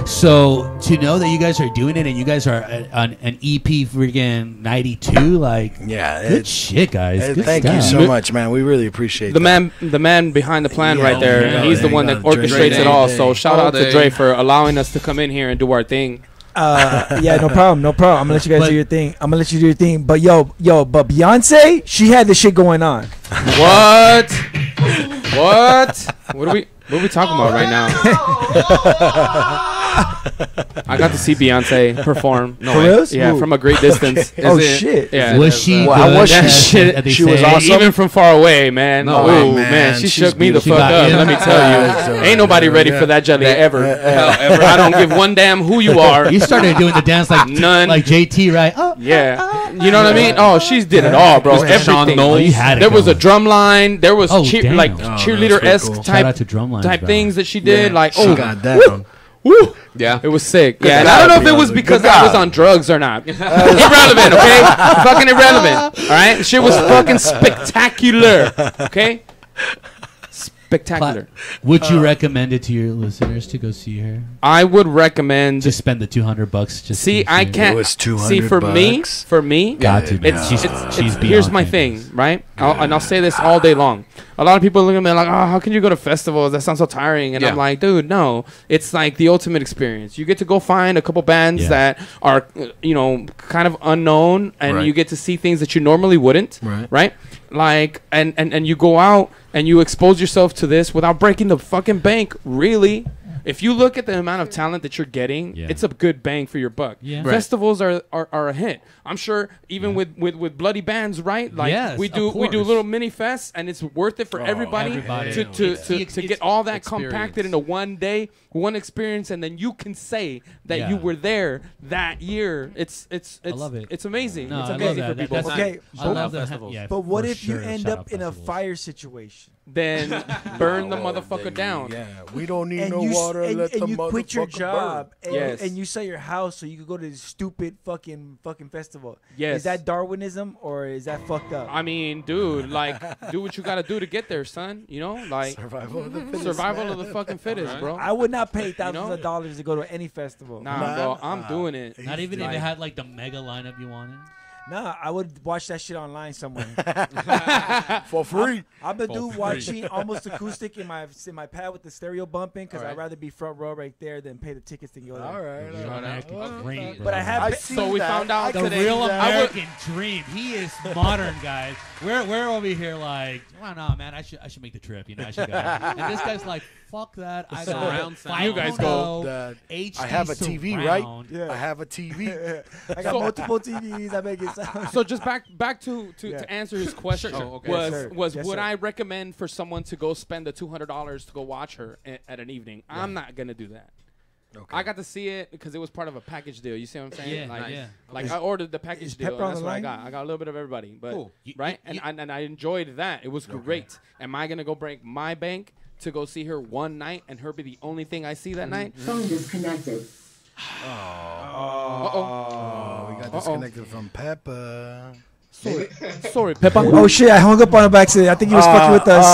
so to know that you guys are doing it and you guys are on an EP freaking 92, like Yeah. good shit, guys. Good Thank you stuff. so much, man. We really appreciate The that. man behind the plan Yeah, right there. yeah, He's the yeah, one yeah. that orchestrates Dre it all. Day. So shout All out to day. Dre for allowing us to come in here and do our thing. Yeah, no problem. I'm gonna let you guys But- do your thing. But but Beyonce, she had this shit going on. What? What are we talking about right now? I got to see Beyonce perform. For reals? Yeah, Ooh. from a great distance. Oh shit. Yeah. Was she? Well, how good was at- she? Shit, at they she was say? awesome. Even from far away, man. No Oh, way. man, Man, she she's shook me the beautiful. fuck She got up. in. Let me tell you, ain't nobody ready for that jelly ever. Ever. I don't give one damn who you are. You started doing the dance like None. like JT, right? Oh, Yeah, you know what I mean. Oh, she's did it all, bro. Mr. Sean Everything. Knowles. you had it. There was a going. drum line. There was Oh, damn. like Oh, that's cheerleader pretty esque cool. Shout out type to drumlines, type bro. things that she did. Like she oh, got down. woo. Yeah. It was sick. Good Yeah, and job, I don't know if it was Beyonce. because Good I was job. on drugs or not. Irrelevant, okay? Fucking irrelevant. All right, shit was fucking spectacular. Okay, spectacular. Would you recommend it to your listeners to go see her? I would recommend. Just spend the $200. Just See, to I her? can't It was see for $200. me. Got to. Man. It's, she's it's beyond here's my famous. thing, right? I'll say this all day long. A lot of people look at me like, oh, how can you go to festivals? That sounds so tiring. And Yeah. I'm like, dude, no. It's like the ultimate experience. You get to go find a couple bands Yeah. that are, kind of unknown, and Right. you get to see things that you normally wouldn't, Right. Like, and you go out and you expose yourself to this without breaking the fucking bank, really. If you look at the amount of talent that you're getting, Yeah. it's a good bang for your buck. Yeah. Right. Festivals are a hit. I'm sure even with bloody bands, right? Like Yes, we of do course. little mini fests, and it's worth it for everybody to It's get all that experience. compacted into one day, one experience, and then you can say that Yeah. you were there that year. It's love it. It's amazing. No, it's I love amazing that. for That- people. that's- Okay, I love the festivals. yeah, but what for if you sure, end shout up out in a festivals. fire situation? Then burn the motherfucker down. Yeah, we don't need And no you, water. and, let and the you quit your motherfucker job burn. and, Yes. and you sell your house so you could go to this stupid fucking festival. Yes. Is that Darwinism or is that fucked up? I mean, dude, like, do what you gotta do to get there, son. You know, like Survival of the fittest. survival of the fucking fittest, Right. bro. I would not pay thousands know? of dollars to go to any festival. Nah, bro, I'm doing it. Not even if Like- it had like the mega lineup you wanted. Nah, I would watch that shit online somewhere. For free. I'm the dude watching almost acoustic in my pad with the stereo bumping because I'd rather be front row right there than pay the tickets to go there. All right. all right. American dream, bro. But I have. I been- see So we that. found out I The can today. see real that. American dream. He is modern, guys. We're over here like, oh no, man, I should make the trip. I should go. And this guy's like, fuck that. I got surround sound. You guys go. That HD I have a TV, surround. right? I have a TV. I got multiple TVs. I make it sound. So just back to answer his question okay. was Yes, sir. was Yes, would sir. I recommend for someone to go spend the $200 to go watch her at an evening? I'm not gonna do that. Okay. I got to see it because it was part of a package deal. You see what I'm saying? Yeah, like, yeah. like I ordered the package deal. Pepper And on that's the what I line? got. I got a little bit of everybody, but Cool. right, and I enjoyed that. It was great. Am I gonna go break my bank to go see her one night and her be the only thing I see that night. Phone disconnected. Oh, we got disconnected from Peppa. Sorry, Peppa. Oh shit! I hung up on him by accident. I think he was fucking with us.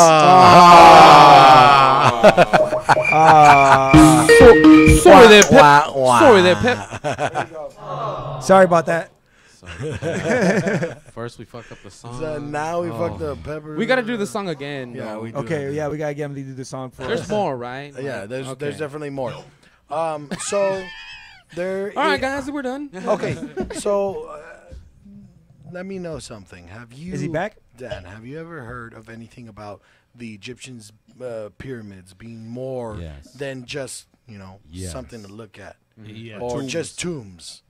Sorry there, Pep. Sorry there, Pep. Sorry about that. First we fucked up the song. So now we fucked up Pepper. We gotta do the song again. Yeah, we do. Okay, yeah, we gotta get him to do the song for There's us. more, right? Yeah, there's Okay. definitely more. So there. All right, guys, we're done. Okay, so let me know something. Have you? Is he back? Dan, have you ever heard of anything about the Egyptians' pyramids being more Yes. than just Yes. something to look at, Yeah. or just tombs?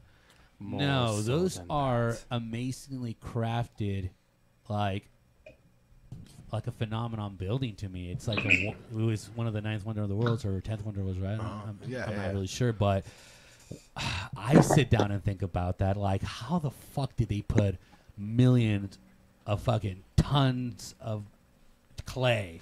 No, those are amazingly crafted, like a phenomenon building to me. It's like it was one of the ninth wonder of the world, or 10th wonder was right. I'm not really sure, but I sit down and think about that. Like, how the fuck did they put millions of fucking tons of clay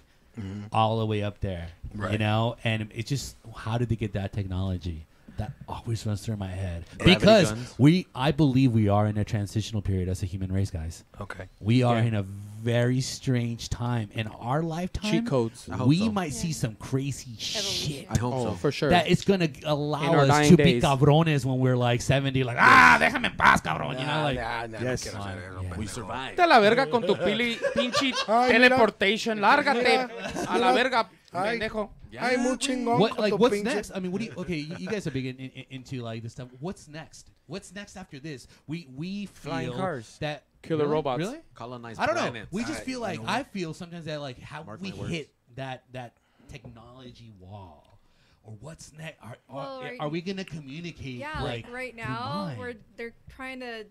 all the way up there? Right. You know, and it's just, how did they get that technology? That always runs through my head. Gravity Because guns. I believe we are in a transitional period as a human race, guys. Okay. We are in a very strange time. In our lifetime, Cheat codes. I hope we so. might see some crazy shit. I hope Oh, so. for sure. That it's going to In allow our us dying to days. be cabrones when we're like 70. Like, déjame en paz, cabrón. You know, like, Yes. no quiero hacer eso, Yeah. We pendejo. survived. Vete a la verga con tu pinche Ay, mira. teleportation. Lárgate a la verga, Ay. pendejo. Ay, muy chingón what, con like, tu what's pinche- next? I mean, what do you? Okay, you guys are big into like this stuff. What's next? What's next after this? We feel Flying cars. that Killer really? robots. Really? Colonized I don't know. planets. We just feel like I feel sometimes that like how Mark we my words. hit that technology wall, or what's next? Well, Are we gonna communicate? Yeah, like right through now, mind? they're trying to,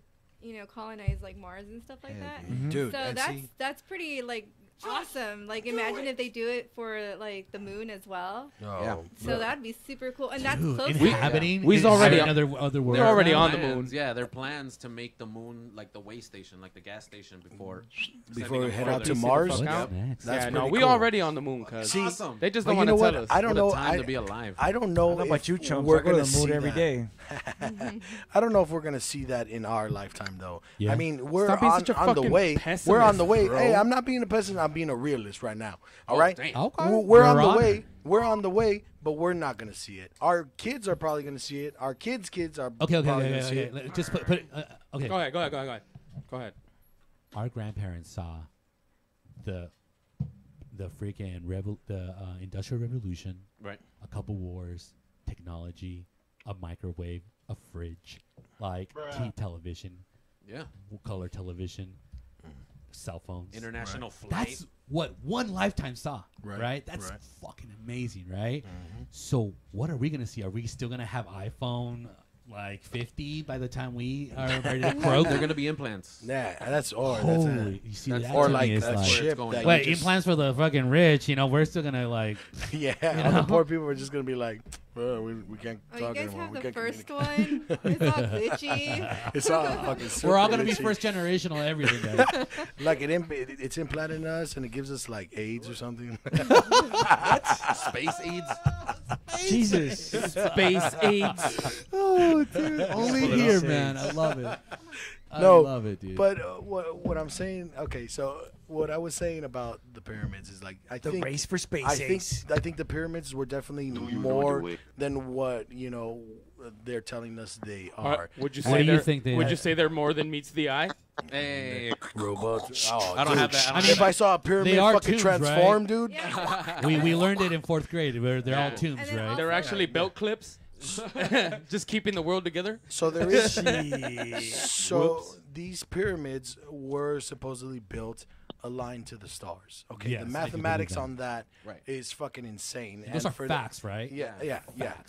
colonize like Mars and stuff like that. Dude, So and see- that's pretty like awesome. Like imagine if they do it for like the moon as well. Yeah. So that'd be super cool, and that's Dude, close. inhabiting. We's already on- other world. They're already now? on the moon. Yeah, there are plans to make the moon like the way station, like the gas station before. Before we sending head them out to further. Mars. What's out. next? That's Yeah, no, pretty we cool. already on the moon, cuz. See, Awesome. They just but don't you want know to tell what? us. I don't What a know. time to be alive. I don't I know don't know about if you, chumps. we're I go to gonna the moon see every that. day. I don't know if we're gonna see that in our lifetime, though. Yeah. I mean, we're Stop being on, such a on the fucking way. pessimist, We're on the way. bro. Hey, I'm not being a pessimist. I'm being a realist right now. All Oh, right. damn. Okay. We're on You're the on way. it. We're on the way, but we're not gonna see it. Our kids are probably gonna see it. Our kids' kids are Okay, probably gonna see okay. it. Just put it. Okay. Go ahead. Go ahead. Our grandparents saw the freaking industrial revolution, Right. a couple wars, technology, a microwave, a fridge, like television, Yeah. color television, cell phones. International flight. That's what one lifetime saw, Right, right? That's right. fucking amazing, right? So what are we gonna see? Are we still gonna have iPhone like 50 by the time we are ready to croak? They're gonna be implants. Yeah, that's or Holy, you see That's- that or to like me is a like, chip going. that wait, you just, implants for the fucking rich, we're still gonna like, yeah, you all the know? poor people are just gonna be like, we can't Oh, you talk guys anymore. have We the can't first communicate." one. It's all Gucci. It's all fucking. we're all super gonna be glitchy. first generational everything, guys. Like it's implanted in us and it gives us like AIDS or something. Space AIDS. Jesus. Space AIDS. Oh, dude, only here, man. I love it. I No, love it, dude. But what I'm saying, okay, so what I was saying about the pyramids is like The think race for space. I think the pyramids were definitely more than what they're telling us they are. Would you What say do you they're? think they Would are? you say they're more than meets the eye? Hey. Robots. Oh, I don't dude. have that. I mean, If I saw a pyramid they are fucking tombs, right? transform, dude. Yeah. we learned it in 4th grade. Where they're all tombs, And then right? also- They're actually belt clips. Just keeping the world together. So there is. So these pyramids were supposedly built aligned to the stars. Okay, Yes, I the can mathematics believe on that is Right. fucking insane. Those And are facts, right? Yeah.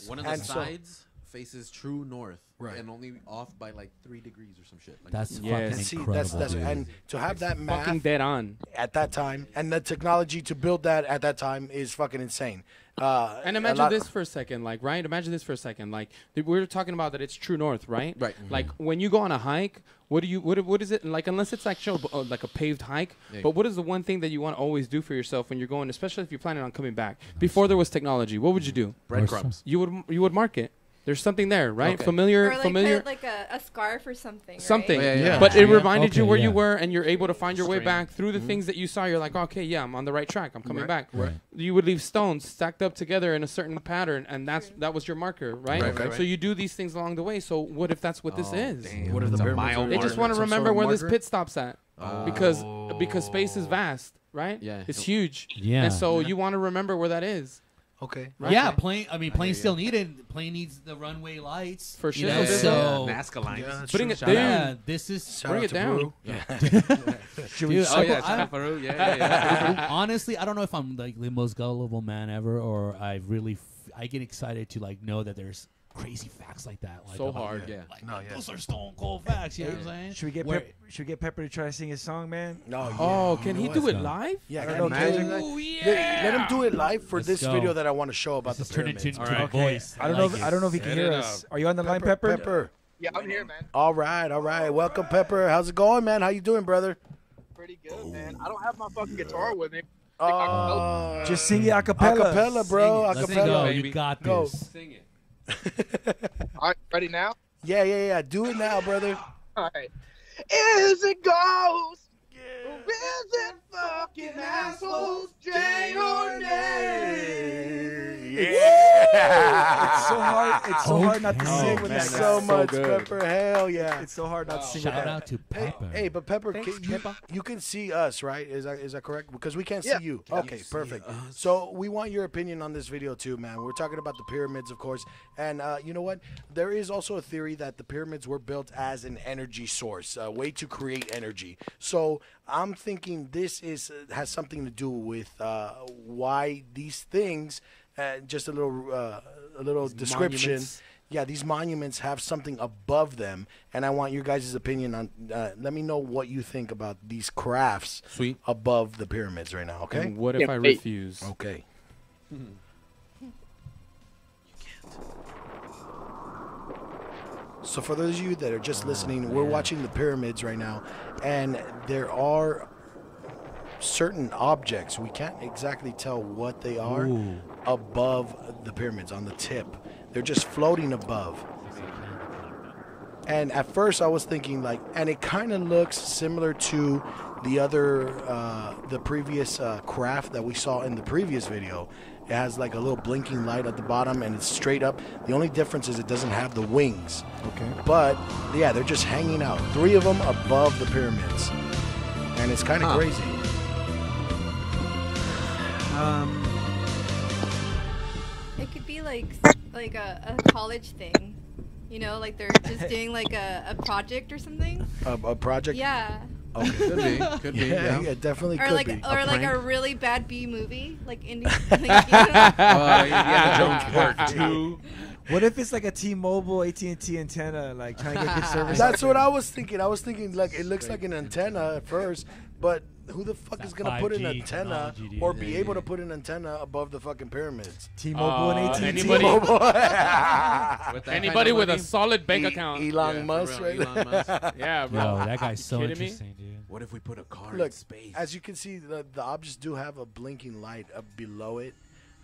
One of the And so- sides faces true north, Right. and only off by like 3 degrees or some shit. Like That's Yes. fucking See, incredible. that's dude. and to have that math Fucking dead on. at that time and the technology to build that at that time is fucking insane. And imagine this for a second, like, right? Imagine this for a second, like, we're talking about that it's true north, right? Right. Like, when you go on a hike, what is it like? Unless it's actually like a paved hike, Yeah. but what is the one thing that you want to always do for yourself when you're going, especially if you're planning on coming back? Before there was technology, what would you do? breadcrumbs. You would mark it. There's something there, right? Okay. Familiar, Or like familiar. put like a scarf or something. Right? Something, Oh, yeah. but it Yeah. reminded you Okay, where yeah. you were, and you're able to find your way String. back through the things that you saw. You're like, okay, yeah, I'm on the right track. I'm coming back. Right. You would leave stones stacked up together in a certain pattern, and that was your marker, right? Right, right, So you do these things along the way. So what if that's what this is? What if the It's a pyramids mile are- They just want to some remember sort of where this marker? pit stop's at, because space is vast, right? Yeah. It's huge. Yeah. And so you want to remember where that is. Okay. Right? Yeah, plane. I mean, plane still needed. Plane needs the runway lights For you sure. know, Yeah. so Nazca lines. Yeah, that's Putting true. it Shout down. yeah, this is. Shout Bring out it to down. Peru. Dude, Oh yeah, I- China Peru. Yeah. honestly, I don't know if I'm like the most gullible man ever, or I get excited to like know that there's crazy facts like that. Like, So about- hard. Yeah. Like, No, yeah. those are stone cold facts. You know what I'm saying? Should we get Where- Pepper to try to sing his song, man? No. Yeah. Oh, can he do it go. live? Yeah. I Can don't he know, do can it? Oh yeah. Let him do it live for Let's this go. video that I want to show about This the is turned pyramids. into a Okay. voice. I don't know if he can Set hear it us. up. Are you on the line, Pepper? Pepper. Yeah, I'm here, man. All right, all right. Welcome, Pepper. How's it going, man? How you doing, brother? Pretty good, man. I don't have my fucking guitar with me. Just sing it a cappella. Acapella, bro. Let's go. Acapella. You got Go. this. Sing it. All right, ready now? Yeah. Do it now, brother. All right. Is it ghost? Or is it fucking assholes? J or nay? It's so hard. It's so hard not to Okay. sing Oh, with Thank that. you so guy. much, good. Pepper. Hell yeah. It's so hard not to sing Shout with that. out to Pepper. Hey, but Pepper, Thanks, Pepper. you can see us, right? Is that correct? Because we can't Yeah. see you. Okay, perfect. So we want your opinion on this video too, man. We're talking about the pyramids, of course, and you know what? There is also a theory that the pyramids were built as an energy source, a way to create energy. So I'm thinking this has something to do with why these things. Just a little description. monuments. Yeah, these monuments have something above them, and I want your guys' opinion on. Let me know what you think about these crafts Sweet. above the pyramids right now. Okay. And what if I wait. refuse? Okay. So for those of you that are just listening, we're watching the pyramids right now, and there are certain objects, we can't exactly tell what they are, above the pyramids on the tip. They're just floating above. And at first I was thinking like, and it kind of looks similar to the other, the previous craft that we saw in the previous video. It has like a little blinking light at the bottom and it's straight up. The only difference is it doesn't have the wings. Okay. But yeah, they're just hanging out. 3 of them above the pyramids. And it's kind of crazy. It could be like a college thing, you know, like they're just doing like a project or something. A project? Yeah. Okay. Could be. Yeah, yeah, definitely Or could like be. a really bad B movie, like indie. Like, Jones Part 2. What if it's like a T-Mobile, AT&T antenna, like trying to get good service? That's what I was thinking. I was thinking like it looks like an antenna at first, but who the fuck is gonna put an 5G antenna technology, dude. or be able to put an antenna above the fucking pyramids? T-Mobile and AT&T. Anybody, anybody with a solid bank account. Elon Musk, right? Elon Musk. Yeah, bro. Yo, that guy's so kidding me? interesting, dude. What if we put a car Look, in space? as you can see, the objects do have a blinking light below it.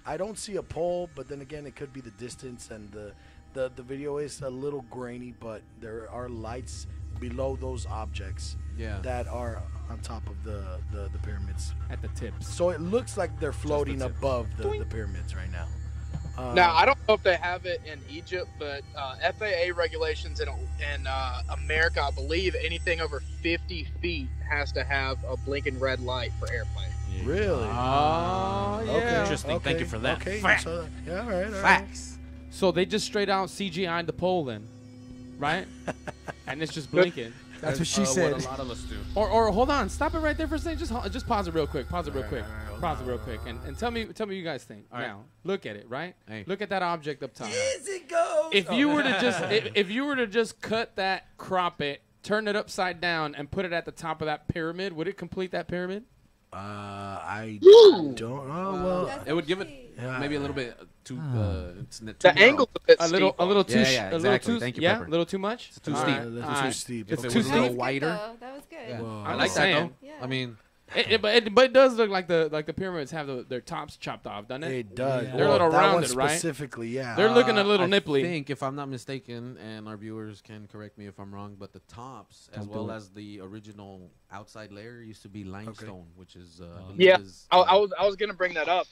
I don't see a pole, but then again, it could be the distance, and the video is a little grainy, but there are lights below those objects Yeah. that are on top of the pyramids. At the tips. So it looks like they're floating tip. above the pyramids right now. Now, I don't know if they have it in Egypt, but FAA regulations in America, I believe anything over 50 feet has to have a blinking red light for airplanes. Really? Oh, yeah. Interesting. Thank you for that. Okay. Fact. So, yeah, all right. Facts. So they just straight out CGI'd the pole then, right? And it's just blinking. That's what she said. What a lot of us do. Or hold on, stop it right there for a second. Just pause it real quick. Pause it real quick. Pause it real quick. And tell me what you guys think. All right. Now, look at it, right? Hey. Look at that object up top. Is it go? pose. If you were to just if you were to just cut that, crop it, turn it upside down, and put it at the top of that pyramid, would it complete that pyramid? I don't know. Well, it would give it maybe a little bit too. The angle a little too. Yeah, a exactly. little too. Thank you, Yeah, Pepper. a little too much. It's too All steep. right, That's all too right. steep. It's If it too was a little steep. wider, That was good. yeah. Whoa. I I'm like just that saying. though. Yeah. I mean, But it does look like the pyramids have their tops chopped off, doesn't it? It does. Yeah. They're a little that one rounded, right? specifically, yeah. They're looking a little I nipply. think, if I'm not mistaken, and our viewers can correct me if I'm wrong, but the tops, as well as the original outside layer, used to be limestone, which is Yeah, is, I was gonna bring that up.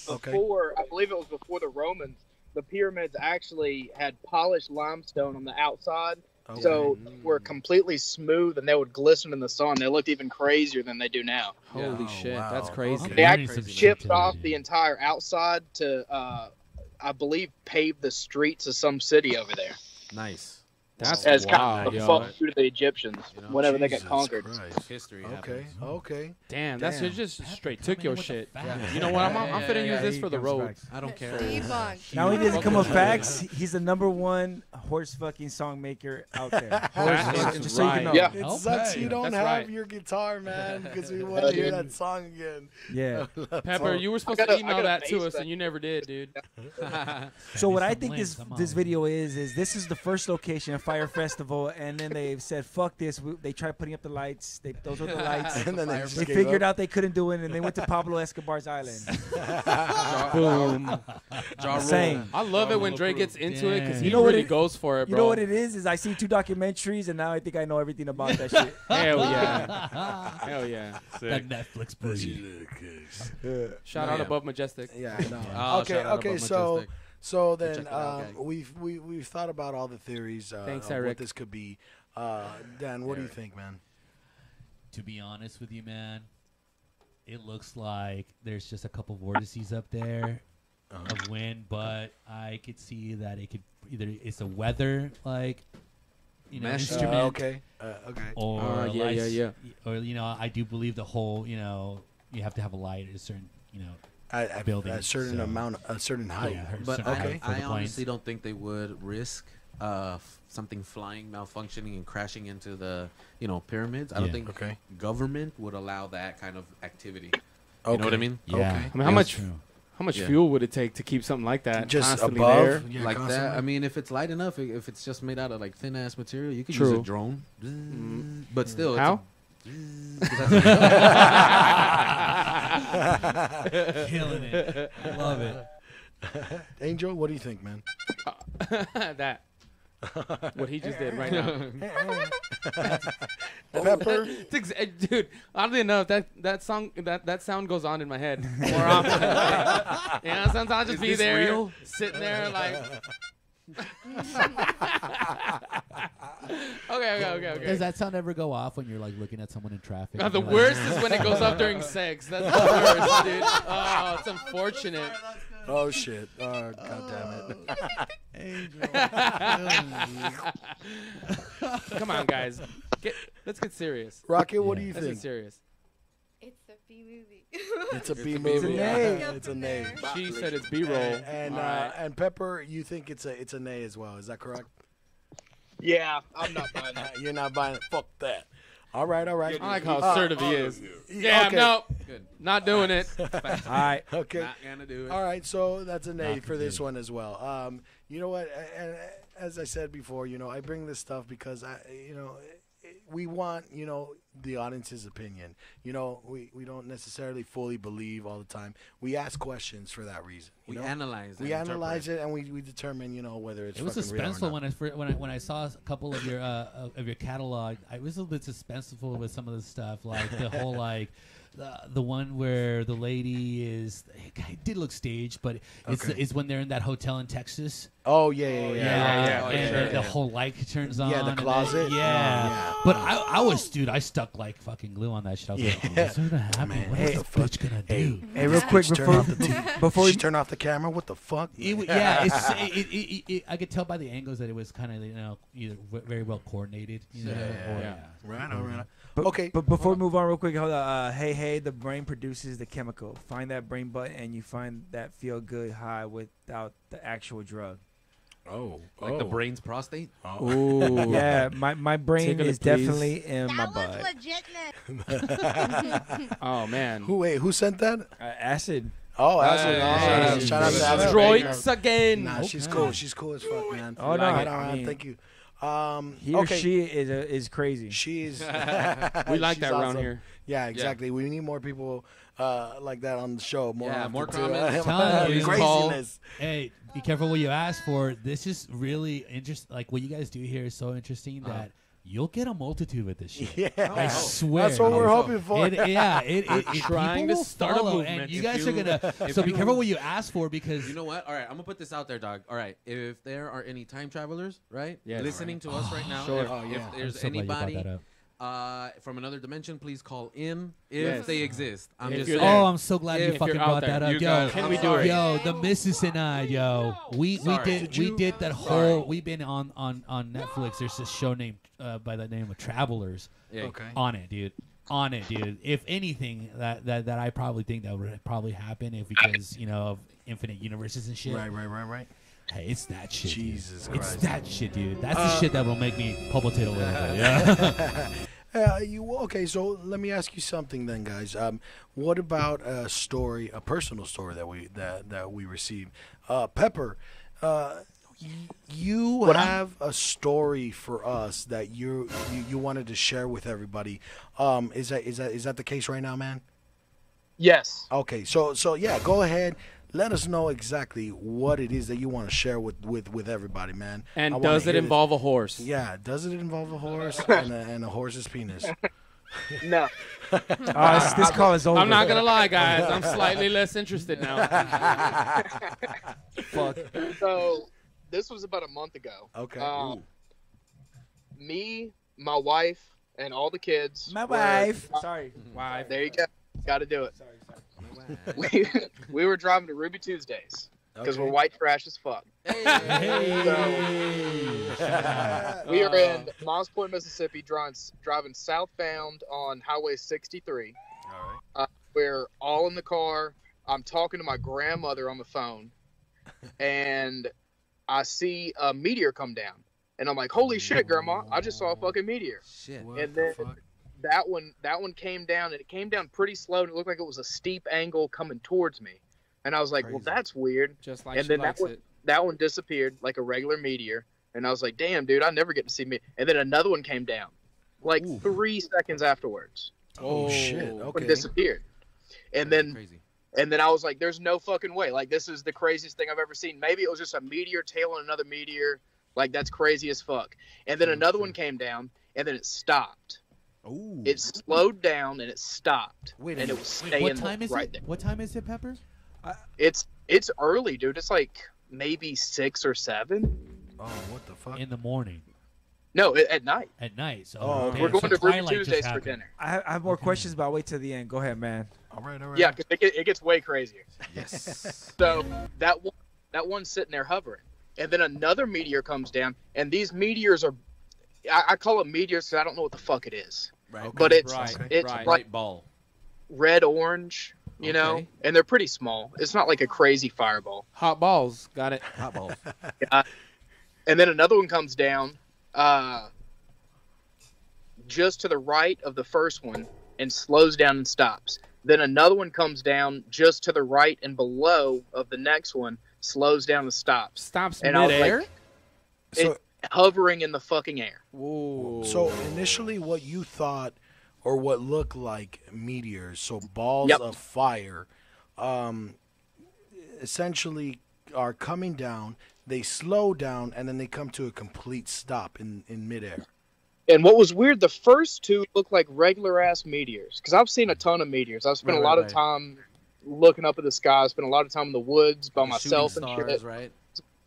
Okay. Before, I believe it was before the Romans, the pyramids actually had polished limestone on the outside, so were completely smooth and they would glisten in the sun. They looked even crazier than they do now. Holy Oh, shit, wow. that's crazy. Okay. They Learning actually some shit chipped today, off dude. the entire outside to, I believe, pave the streets of some city over there. nice. That's As kind wild, of a yo. fuck to the Egyptians You know, whenever they Jesus got conquered. Christ. History. Okay, happens. okay. Damn, that's Damn. it. Just Pepper straight coming took your in with the shit. facts. You know what? I'm Yeah, finna use this he for the comes road. back. I don't care. Debunked. Now he doesn't come with Fucking facts. He's the #1 horse fucking song maker out there. That's Just so you can know. right. Yeah. It Okay. sucks you don't That's have right. your guitar, man, because we want to hear dude. that song again. Yeah. Pepper, you were supposed I to got email a that to bass us, that- and you never did, dude. So what I some think link, this come this on. video is this is the first location, a fire festival, and then they've said fuck this. They tried putting up the lights. Those are the lights. And then they just They gave figured up. out they couldn't do it, and they went to Pablo Escobar's island. Boom. Same. I love it when Drake gets into it because Damn. he You know what really it- goes for it, You bro. know what it is I see 2 documentaries, and now I think I know everything about that shit. Hell yeah. Hell yeah. That Netflix booty. Shout out Above Majestic. Yeah, no. Oh, okay, shout out okay. Above So, Majestic. so Check then it out, gang. we've thought about all the theories Thanks, of Eric. what this could be. Dan, what do you think, man? To be honest with you, man, it looks like there's just a couple vortices up there of wind, but I could see that it could either it's a weather Mesh. instrument, Okay. Okay. or Yeah, like, yeah. or I do believe the whole you have to have a light at a certain At building, a certain so- amount, a certain height. Yeah, But certain okay. height for I the honestly planes. don't think they would risk something flying, malfunctioning, and crashing into the pyramids. I don't Yeah. think Okay. government would allow that kind of activity. Okay. You know what I mean? Yeah, Okay. I mean, how that's much true. how much Yeah. fuel would it take to keep something like that Just constantly above, there? yeah, Like constantly. that. I mean, if it's light enough, if it's just made out of like thin ass material, you could True. use a drone. But still, How? Killing it. I love it. Angel, what do you think, man? That. What he just did right now. Pepper. Dude, oddly enough, that song that sound goes on in my head more often. Sometimes I'll just Is be this there, real? sitting there like. Okay. Does that sound ever go off when you're like looking at someone in traffic? The and you're like, worst is when it goes off during sex. That's the worst, dude. Oh, it's unfortunate. Oh shit! Oh, God damn it! Come on, guys. Let's get serious. Rocket, what do you Let's get think? serious. It's a B movie. It's a B a movie. B-movie. It's a nay. She said it's B-roll. And All right. and Pepper, you think it's a nay as well? Is that correct? Yeah, I'm not buying that. You're not buying it. Fuck that. All right, all right. I like how assertive he is. Yeah, Yeah, okay. no, Good. not doing it. All right. Okay. Not gonna do it. All right, so that's a nay Not for this good. one as well. You know what? And as I said before, I bring this stuff because we want the audience's opinion. We don't necessarily fully believe all the time. We ask questions for that reason. We analyze. We analyze it and we determine whether it's It was fucking real or suspenseful not. when I saw a couple of your catalog. I was a little bit suspenseful with some of the stuff, like the whole the one where the lady is. It did look staged, but it's when they're in that hotel in Texas. Oh yeah. And the whole light turns on. Yeah, the and then- closet. yeah. But I stuck like fucking glue on that shit. I was like, oh, what's gonna happen? Man, What what is the this fuck? bitch gonna do? Hey, real quick Turn before off the TV. before She you turn off the camera. What the fuck? Yeah, I could tell by the angles that it was kind of either very well coordinated. Right. All right. But, Okay. But before we move on real quick, hold on. Hey, the brain produces the chemical. Find that brain button and you find that feel good high without the actual drug. Like the brain's prostate. Ooh. Yeah, my brain Tickle it, is please. definitely in my That butt. was legitness. Oh man. Who sent that? Acid. Oh, Acid. Hey. Shout out to Acid. Droids again. Nah, she's cool. She's cool as fuck, man. Oh, no, I mean, thank you. He or she is crazy. She's We like that around here. Yeah, exactly. We need more people like that on the show. More comments. Telling you, craziness. Hey, be careful what you ask for. This is really interesting. Like what you guys do here is so interesting that you'll get a multitude with this shit. Yeah, I swear. that's what we're hoping for. Trying people to will start a follow, movement. and you guys are gonna. So be careful what you ask for because You know what? All right, I'm gonna put this out there, dog. All right, if there are any time travelers, right, Yes. listening to us right now, Sure. if I'm there's so glad you brought anybody that up. from another dimension, please call in if Yes. they exist. I'm If just you're saying. Oh, I'm so glad If you you're fucking out brought there, that up, you yo. guys- Can we do it? Yo, the missus and I, yo, we did that whole. We've been on Netflix. There's this show named by the name of Travelers. Yeah. Okay. On it, dude. On it, dude. If anything, that I probably think that would probably happen if because of infinite universes and shit. Right. Hey, it's that shit. Jesus dude. Christ. It's that shit, dude. That's the shit that will make me palpitate a little bit. Yeah. Okay, so let me ask you something then, guys. What about a story, a personal story that we received? Pepper, you have a story for us that you wanted to share with everybody. Is that the case right now, man? Yes. Okay, so yeah, go ahead. Let us know exactly what it is that you want to share with everybody, man. And I wanna does it hear this. involve a horse? Yeah, does it involve a horse and a horse's penis? No. This call is over. I'm not gonna lie, guys. I'm slightly less interested now. Fuck. So this was about a month ago. Okay. Me, my wife, and all the kids. My were- wife. Sorry. Why? There you go. Got to do it. Sorry. We were driving to Ruby Tuesdays because Okay. we're white trash as fuck. So, we are in Moss Point, Mississippi, driving southbound on Highway 63. All right. We're all in the car. I'm talking to my grandmother on the phone, and I see a meteor come down. And I'm like, holy shit, Grandma, I just saw a fucking meteor. Shit. What And the then fuck? that one came down, and it came down pretty slow, and it looked like it was a steep angle coming towards me. And I was like, well, Crazy. that's weird. Just like And she then likes it. that one disappeared like a regular meteor. And I was like, damn, dude, I never get to see me. And then another one came down like 3 seconds afterwards. Oh shit. One Okay. disappeared. And then Crazy. I was like, there's no fucking way. Like, this is the craziest thing I've ever seen. Maybe it was just a meteor tailing another meteor. Like, that's crazy as fuck. And then another one came down, and then it stopped. Ooh. It slowed down, and it stopped. Wait a and it minute. was staying What time is right it? there. What time is it, Pepper? It's early, dude. It's like maybe 6 or 7. Oh, what the fuck? In the morning, No, at night. at night. So Oh, damn, We're going so to Ruby twilight just Tuesdays for happened. dinner. I have more questions, but I'll wait till the end. Go ahead, man. All right. Yeah, because it gets way crazier. Yes. So that one's sitting there hovering, and then another meteor comes down, and these meteors are, I call them meteors because I don't know what the fuck it is, Right. but it's Right, it's right. like Light ball. red orange, you know, Okay. and they're pretty small. It's not like a crazy fireball. Hot balls. Got it. Hot balls. And then another one comes down, just to the right of the first one, and slows down and stops. Then another one comes down just to the right and below of the next one, slows down and stops. Stops And I was midair. like, So, hovering in the fucking air. Whoa. so initially, what you thought, or what looked like meteors, so balls Yep. of fire, essentially are coming down. They slow down, and then they come to a complete stop in midair. And what was weird, the first two looked like regular ass meteors. Because I've seen a ton of meteors. I've spent Right, a lot right, of time looking up at the sky. I spent a lot of time in the woods by myself and Shooting shit. stars, right?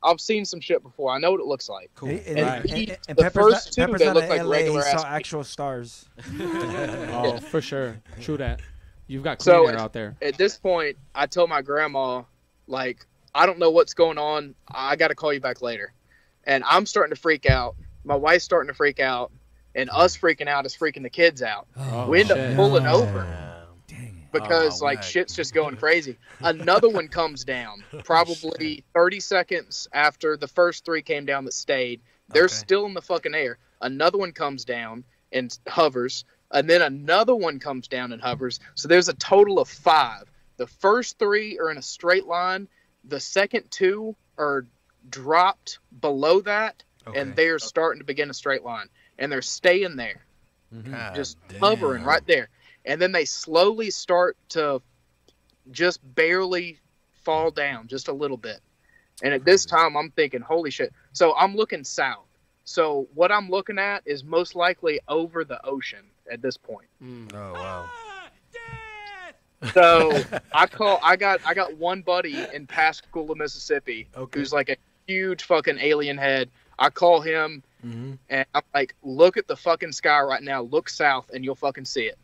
I've seen some shit before. I know what it looks like. Cool. And, Right. and The Pepper's first not, two, Pepper's they not look in like LA. He regular saw ass actual stars. Oh, for sure. True that. You've got So clean air out there. At this point, I told my grandma, like, I don't know what's going on. I got to call you back later. And I'm starting to freak out. My wife's starting to freak out. And us freaking out is freaking the kids out. Oh, We end up shit. pulling over. dang it. because like shit's just going crazy. Another one comes down probably 30 seconds after the first 3 came down that stayed. They're still in the fucking air. Another one comes down and hovers, and then another one comes down and hovers. So there's a total of 5. The first 3 are in a straight line. The second 2 are dropped below that, and they're starting to begin a straight line, and they're staying there, just hovering right there. And then they slowly start to just barely fall down just a little bit. And at this time, I'm thinking, holy shit. So I'm looking south. So what I'm looking at is most likely over the ocean at this point. Oh, wow. So I got one buddy in Pascagoula, Mississippi, who's like a huge fucking alien head. I call him and I'm like, look at the fucking sky right now. Look south and you'll fucking see it.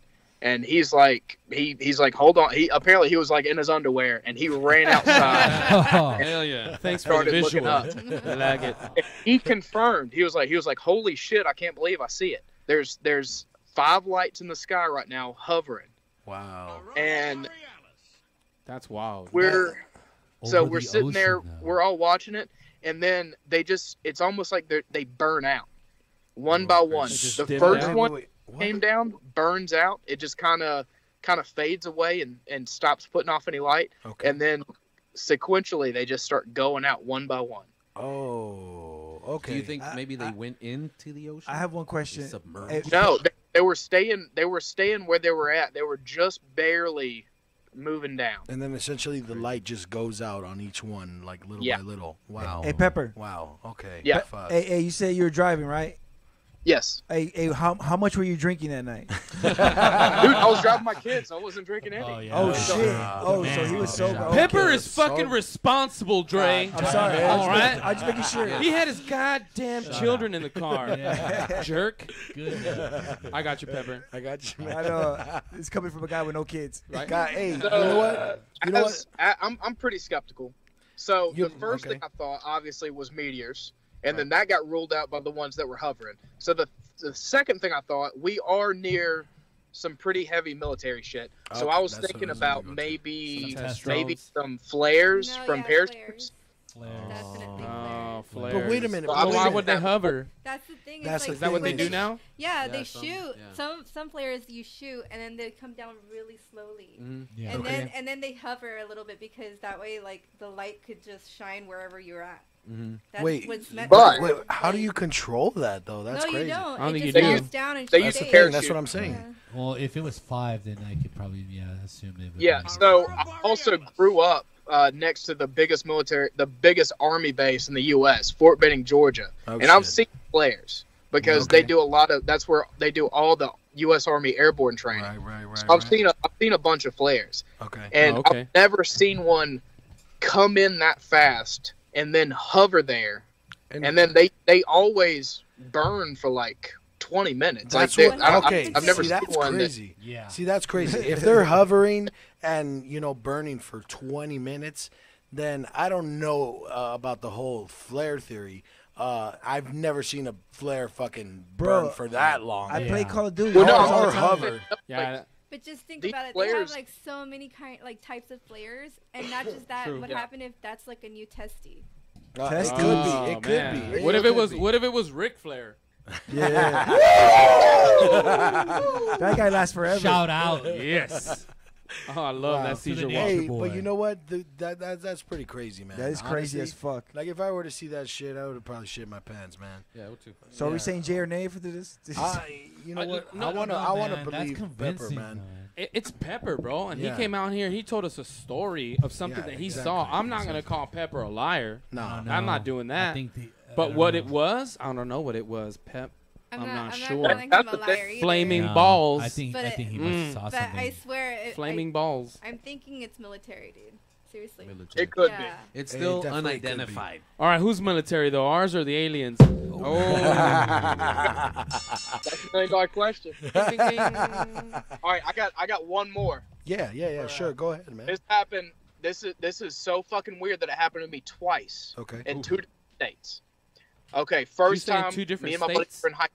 And he's like, he's like, hold on. Apparently he was like in his underwear and he ran outside. Oh, hell yeah! Thanks for the visual. I like it. He confirmed. He was like, holy shit! I can't believe I see it. There's 5 lights in the sky right now hovering. Wow. And that's wild. We're sitting there. We're all watching it, and then it's almost like they burn out one by one. The first one came down, burns out. It just kind of fades away and stops putting off any light. And then sequentially they just start going out one by one. Oh, okay. Do you think maybe they went into the ocean? I have one question. No, they were staying where they were at. They were just barely moving down. And then essentially the light just goes out on each one, like little by little. Wow. Hey, Pepper. Wow. Okay. Yeah. Hey, you say you were driving, right? Yes. Hey, how much were you drinking that night? Dude, I was driving my kids. So I wasn't drinking any. Oh, yeah. Oh, shit. So he was sober. Pepper is fucking responsible, Dre. I'm sorry. All right? I'm just making sure. He had his goddamn children in the car. Jerk. Good. I got you, Pepper. I got you, man. I know. It's coming from a guy with no kids. Right? Hey, So, you know what? You know what? I'm pretty skeptical. So the first thing I thought, obviously, was meteors. And then that got ruled out by the ones that were hovering. So the second thing I thought, we are near some pretty heavy military shit. So I was thinking about maybe some flares from parachutes. Oh, flares. But wait a minute. Why would they hover? That's the thing. Is that what they do now? Yeah, they shoot. Some flares you shoot and then they come down really slowly. And then they hover a little bit because that way like the light could just shine wherever you're at. That's what's meant wait, how do you control that though? That's crazy. You don't. I don't think it you just do. goes down and They use stays. the parachute. That's what I'm saying. Yeah. Well, if it was 5, then I could probably assume they would. Yeah. So I also grew up next to the biggest army base in the U.S., Fort Benning, Georgia, and I've seen flares because they do a lot of. That's where they do all the U.S. Army airborne training. Right. So I've seen a bunch of flares. Okay. And I've never seen one come in that fast and then hover there, and then they always burn for like 20 minutes. That's like I've never seen one. crazy. See, that's crazy. If they're hovering and burning for 20 minutes, then I don't know about the whole flare theory. I've never seen a flare fucking burn for that long. I play Call of Duty. Or hover. Yeah. But just think These about it. flares- They have like so many types of flares, and not just that. True. What happened if that's like a new testy? It could be. It could be. What if it was? What if it was Ric Flair? Yeah. That guy lasts forever. Shout out. Yes. Oh, I love that seizure the walk. Hey, Boy. but you know what? That's pretty crazy, man. That is crazy Honestly, as fuck. Like if I were to see that shit, I would have probably shit my pants, man. Yeah, what too? So are we saying J or nay for this? You know what? no, I want to man, believe that's Pepper, convincing, man. though. It's Pepper, bro, and he came out here. He told us a story of something that he exactly, saw. I'm not gonna call Pepper a liar. No. I'm not doing that. I think But what it was, I don't know what it was. Pep, I'm not sure. calling him a liar either. Flaming No, balls. I think But he must have saw But something. I swear, Flaming balls. I'm thinking it's military, dude. Seriously. It could Yeah. It's It still definitely could be. unidentified. All right, who's military though? Ours or the aliens? Oh, That's a $1 million question. Ding, ding, ding. All right, I got one more. Yeah. Sure, go ahead, man. This happened. This is so fucking weird that it happened to me twice. Okay. In 2 different states. Okay, first say in time, 2 different me and my buddy states? were in high.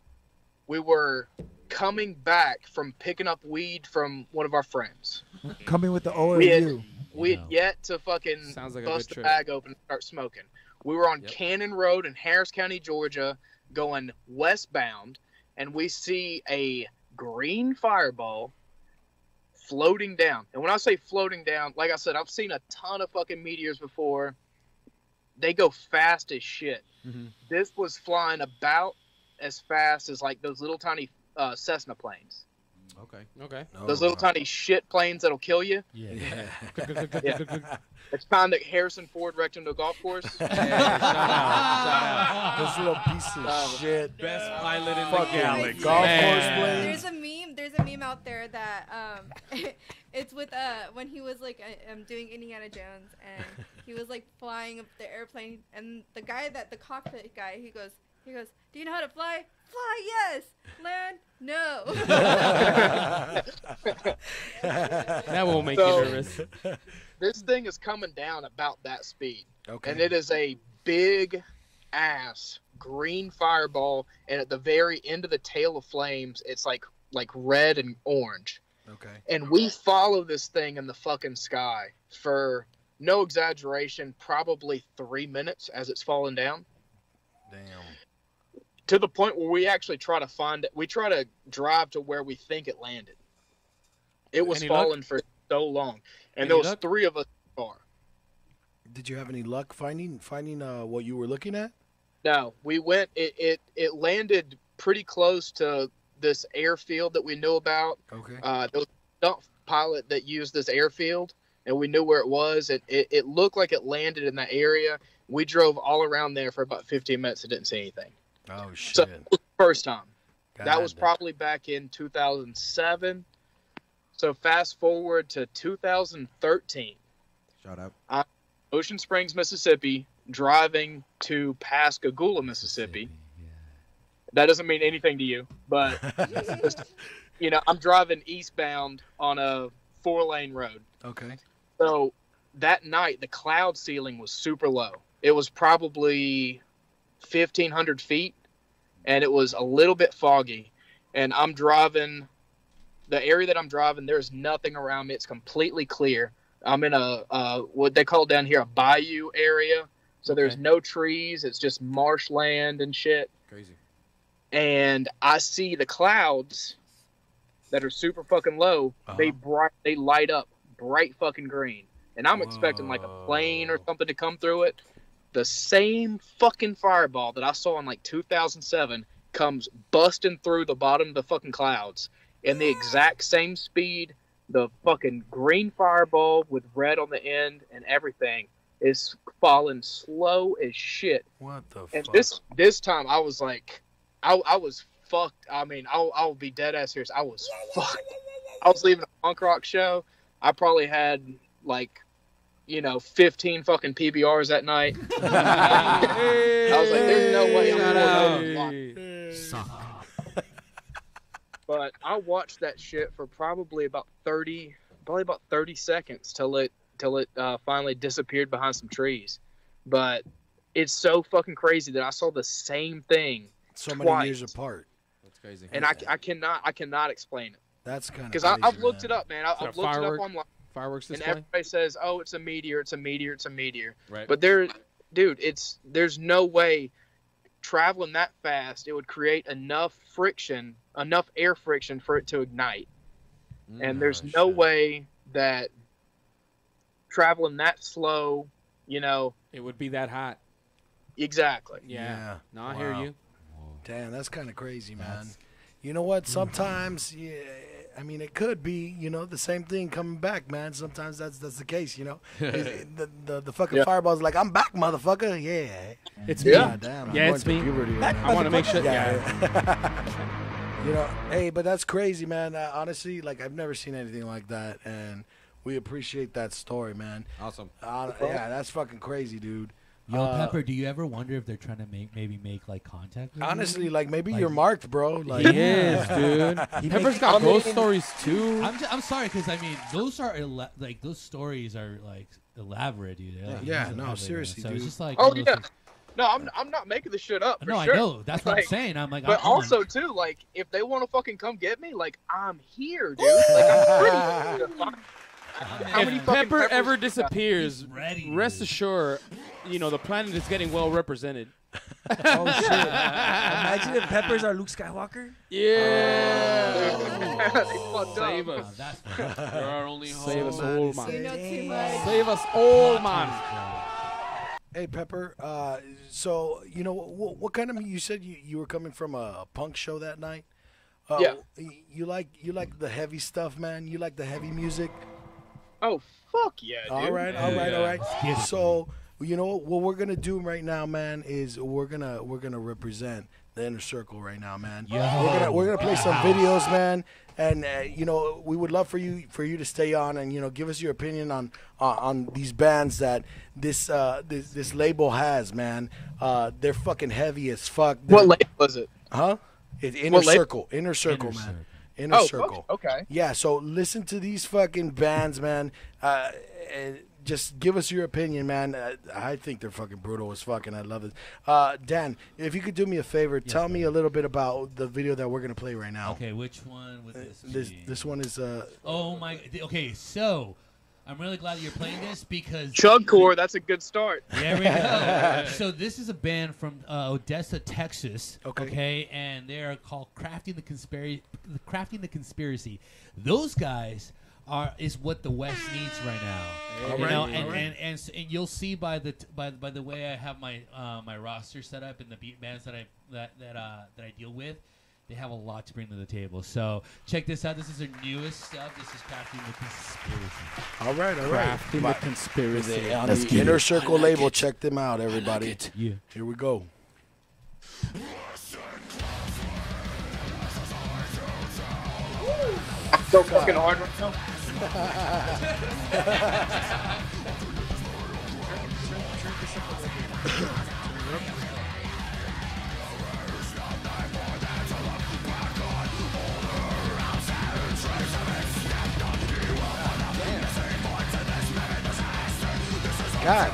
We were coming back from picking up weed from one of our friends. Coming with the O or We had, U? we had yet to fucking Sounds like a bust good the trip. bag open and start smoking. We were on Cannon Road in Harris County, Georgia, going westbound, and we see a green fireball floating down. And when I say floating down, like I said, I've seen a ton of fucking meteors before. They go fast as shit. Mm-hmm. This was flying about as fast as like those little tiny Cessna planes. Okay. Those little tiny shit planes that'll kill you. Yeah. It's time that Harrison Ford wrecked into a golf course. This little piece of shit. Best pilot in Fuck the yeah, galaxy. golf Man. course planes. There's a meme out there that it's with when he was like doing Indiana Jones, and he was like flying up the airplane, and the cockpit guy, he goes, do you know how to fly? Fly, yes. Land, no. That won't make you nervous. This thing is coming down about that speed. Okay. And it is a big ass green fireball, and at the very end of the tail of flames, it's like red and orange. Okay. And we follow this thing in the fucking sky for, no exaggeration, probably 3 minutes as it's falling down. Damn. To the point where we actually try to find it. We try to drive to where we think it landed. It was Any falling luck? for so long, and Any there was luck? 3 of us in the car. Did you have any luck finding what you were looking at? No, we went. It landed pretty close to this airfield that we knew about. Okay. There was a stunt pilot that used this airfield, and we knew where it was. It looked like it landed in that area. We drove all around there for about 15 minutes and didn't see anything. Oh shit. So it was the first time. That was God. probably back in 2007. So fast forward to 2013. Shout out. Ocean Springs, Mississippi, driving to Pascagoula, Mississippi. That doesn't mean anything to you, but I'm driving eastbound on a 4-lane road. Okay. So that night, the cloud ceiling was super low. It was probably 1,500 feet, and it was a little bit foggy. And I'm driving, the area that I'm driving, there's nothing around me. It's completely clear. I'm in a what they call down here a bayou area. So there's no trees. It's just marshland and shit. Crazy. And I see the clouds that are super fucking low. They light up bright fucking green. And I'm expecting like a plane or something to come through it. The same fucking fireball that I saw in like 2007 comes busting through the bottom of the fucking clouds in the exact same speed. The fucking green fireball with red on the end and everything is falling slow as shit. What the And fuck? this time I was like, I was fucked. I mean, I'll be dead ass serious. I was fucked. I was leaving a punk rock show. I probably had like, 15 fucking PBRs that night. I was like, there's no way I'm going to. But I watched that shit for probably about 30 seconds till it finally disappeared behind some trees. But it's so fucking crazy that I saw the same thing so twice. many years apart. That's crazy. And I cannot explain it. That's kind of because I've looked it up, man. I've looked it up online. Fireworks display? And everybody says, "Oh, it's a meteor! It's a meteor! It's a meteor!" Right. But there's no way traveling that fast it would create enough air friction for it to ignite. And there's no way that traveling that slow, it would be that hot. Exactly. Yeah. No, I hear you. Damn, that's kind of crazy, man. You know what? Sometimes, I mean, it could be, the same thing coming back, man. Sometimes that's the case, the fucking fireball's like, I'm back, motherfucker. Yeah. It's me. God damn, Yeah, it's me. I want to make sure. Yeah. Hey, but that's crazy, man. Honestly, like, I've never seen anything like that, and we appreciate that story, man. Awesome. Yeah, that's fucking crazy, dude. Yo, Pepper, do you ever wonder if they're trying to make like contact with honestly, you? like maybe you're marked, bro. Like, He is, dude. Pepper's got ghost stories too. I'm sorry, because I mean, those are those stories are like elaborate, dude. They're, like, Yeah, those are no, elaborate, seriously, so dude. it's just like, Oh one of those yeah. things- No, I'm not making this shit up. For No, sure. I know. That's what I'm Like, saying. I'm like, But I'm also too, like, if they want to fucking come get me, like, I'm here, dude. Like, I'm pretty. How many If fucking Pepper peppers ever you got? disappears, ready, rest dude. assured, the planet is getting well represented. Oh shit! Imagine if Peppers are Luke Skywalker. Yeah. They fucked Save up. us. That's There are only Save us hoes. all, You man. know too much. Save us all, man. Hey Pepper, so what kind of you said you were coming from a punk show that night? Yeah. You like the heavy stuff, man. You like the heavy music. Oh fuck yeah, dude. All right. get it, So what we're gonna do right now, man, is we're gonna represent the inner circle right now, man. Yo. We're gonna play some videos, man, and we would love for you to stay on and give us your opinion on these bands that this label has, man. They're fucking heavy as fuck. What label was it? Huh? It's What label? Inner circle, man. Circle. Inner Oh, circle. okay. Yeah, so listen to these fucking bands, man. And just give us your opinion, man. I think they're fucking brutal as fuck, and I love it. Dan, if you could do me a favor, tell me a little bit about the video that we're gonna play right now. Okay, which one would this be? This one is Oh my. Okay, so I'm really glad that you're playing this because Chugcore, that's a good start. there we go. So this is a band from Odessa, Texas. Okay. And they are called Crafting the Conspiracy. Those guys is what the West needs right now. And you'll see by the way I have my my roster set up and the beat bands that I deal with. They have a lot to bring to the table. So check this out. This is their newest stuff. This is Crafting the Conspiracy. all right. Crafting the conspiracy. On the Inner Circle label. Check them out, everybody. Yeah. Here we go. So fucking hard right now. God.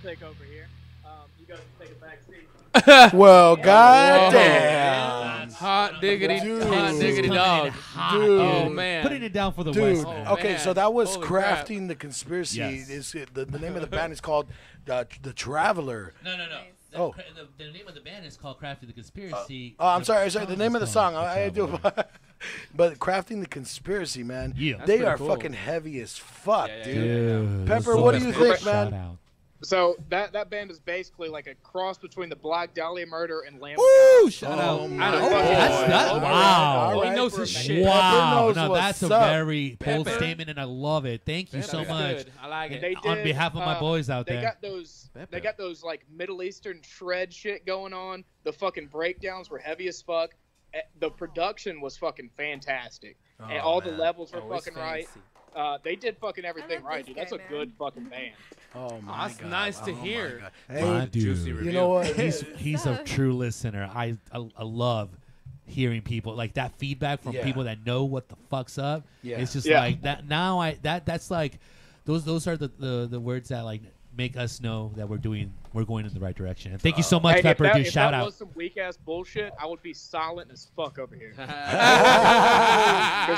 take over here. You guys can take a back seat. Well, goddamn. Hot diggity, Dude. hot diggity dog. Dude. Oh man. Putting it down for the Dude, West. Man. okay, man. so that was Holy crap. Crafting the Conspiracy. Yes. Is the name of the band is called The Traveler. No. Oh. The name of the band is called Crafty the Conspiracy. Oh, I'm sorry. The song name of the is song. called I do. Traveler. But Crafting the Conspiracy, man. Yeah. That's They pretty are cool. fucking heavy as fuck, Yeah, dude. Dude, Pepper, this what do is you a think, shout man? out. So that band is basically like a cross between the Black Dahlia Murder and Lamb. Ooh, shout out. Oh, I my don't God. fucking That's know. wow. All He right. knows his shit. Wow, knows no, what's that's a up. very bold Pepper. statement, and I love it. Thank you so That's much. good. I like And it. they On did, behalf of my boys out they there. got those like Middle Eastern shred shit going on. The fucking breakdowns were heavy as fuck. The production was fucking fantastic, and all the levels were Oh, it's fucking right. fancy. They did fucking everything love right, this dude. That's guy, a man. good fucking band. Oh my That's God. nice to Oh, my hear. God. My Hey, dude. Juicy you review. know what? He's a true listener. I love hearing people like that feedback from Yeah. people that know what the fuck's up. Yeah. It's just Yeah. like that. Now that's like those are the words that like make us know that we're going in the right direction. And thank you so much, Hey, Pepper. Dude, if shout that out. was some weak ass bullshit, I would be silent as fuck over here. 'Cause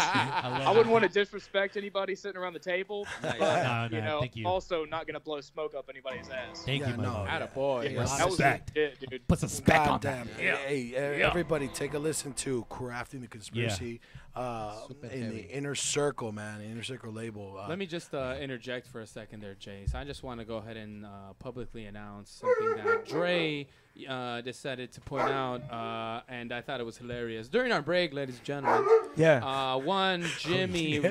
I wouldn't want to disrespect anybody sitting around the table, but No, you know, thank you. also not gonna blow smoke up anybody's ass. Thank Yeah, you, my no, boy. yeah. Attaboy. Yeah, That was Respect. legit, dude. Put some spec on God that. damn. Hey, everybody, take a listen to Crafting the Conspiracy in the Inner Circle, man. Inner Circle label. Let me just interject for a second there, Jace. I just want to go ahead and publicly announce something that Dre decided to point out, and I thought it was hilarious. During our break, ladies and gentlemen, one Jimmy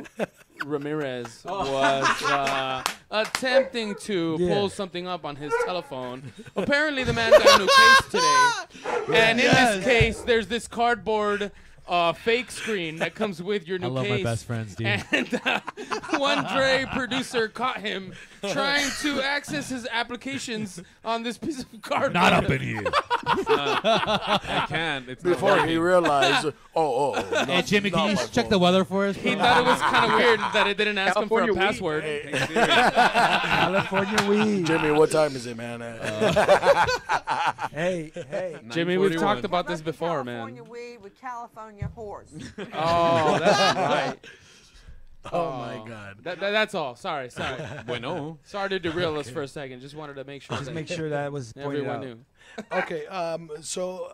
Ramirez was attempting to pull something up on his telephone. Apparently, the man got a new case today. And in this case, there's this cardboard fake screen that comes with your new I love case. my best friends, dude. And one Dre producer caught him trying to access his applications on this piece of cardboard. Not up in here. I can't. It's not Before he working. realized, Hey, Jimmy, can you check the weather for us? He thought it was kind of weird that it didn't ask him for a California weed. password. California weed. Jimmy, what time is it, man? Hey. Jimmy, we've 9:41. talked about this before, California man. weed with California horse. Oh, that's right. Oh, my God. That's all. Sorry. Bueno. Sorry to derail us for a second. Just wanted to make sure. Just that make sure that was pointed everyone out. knew. Okay, so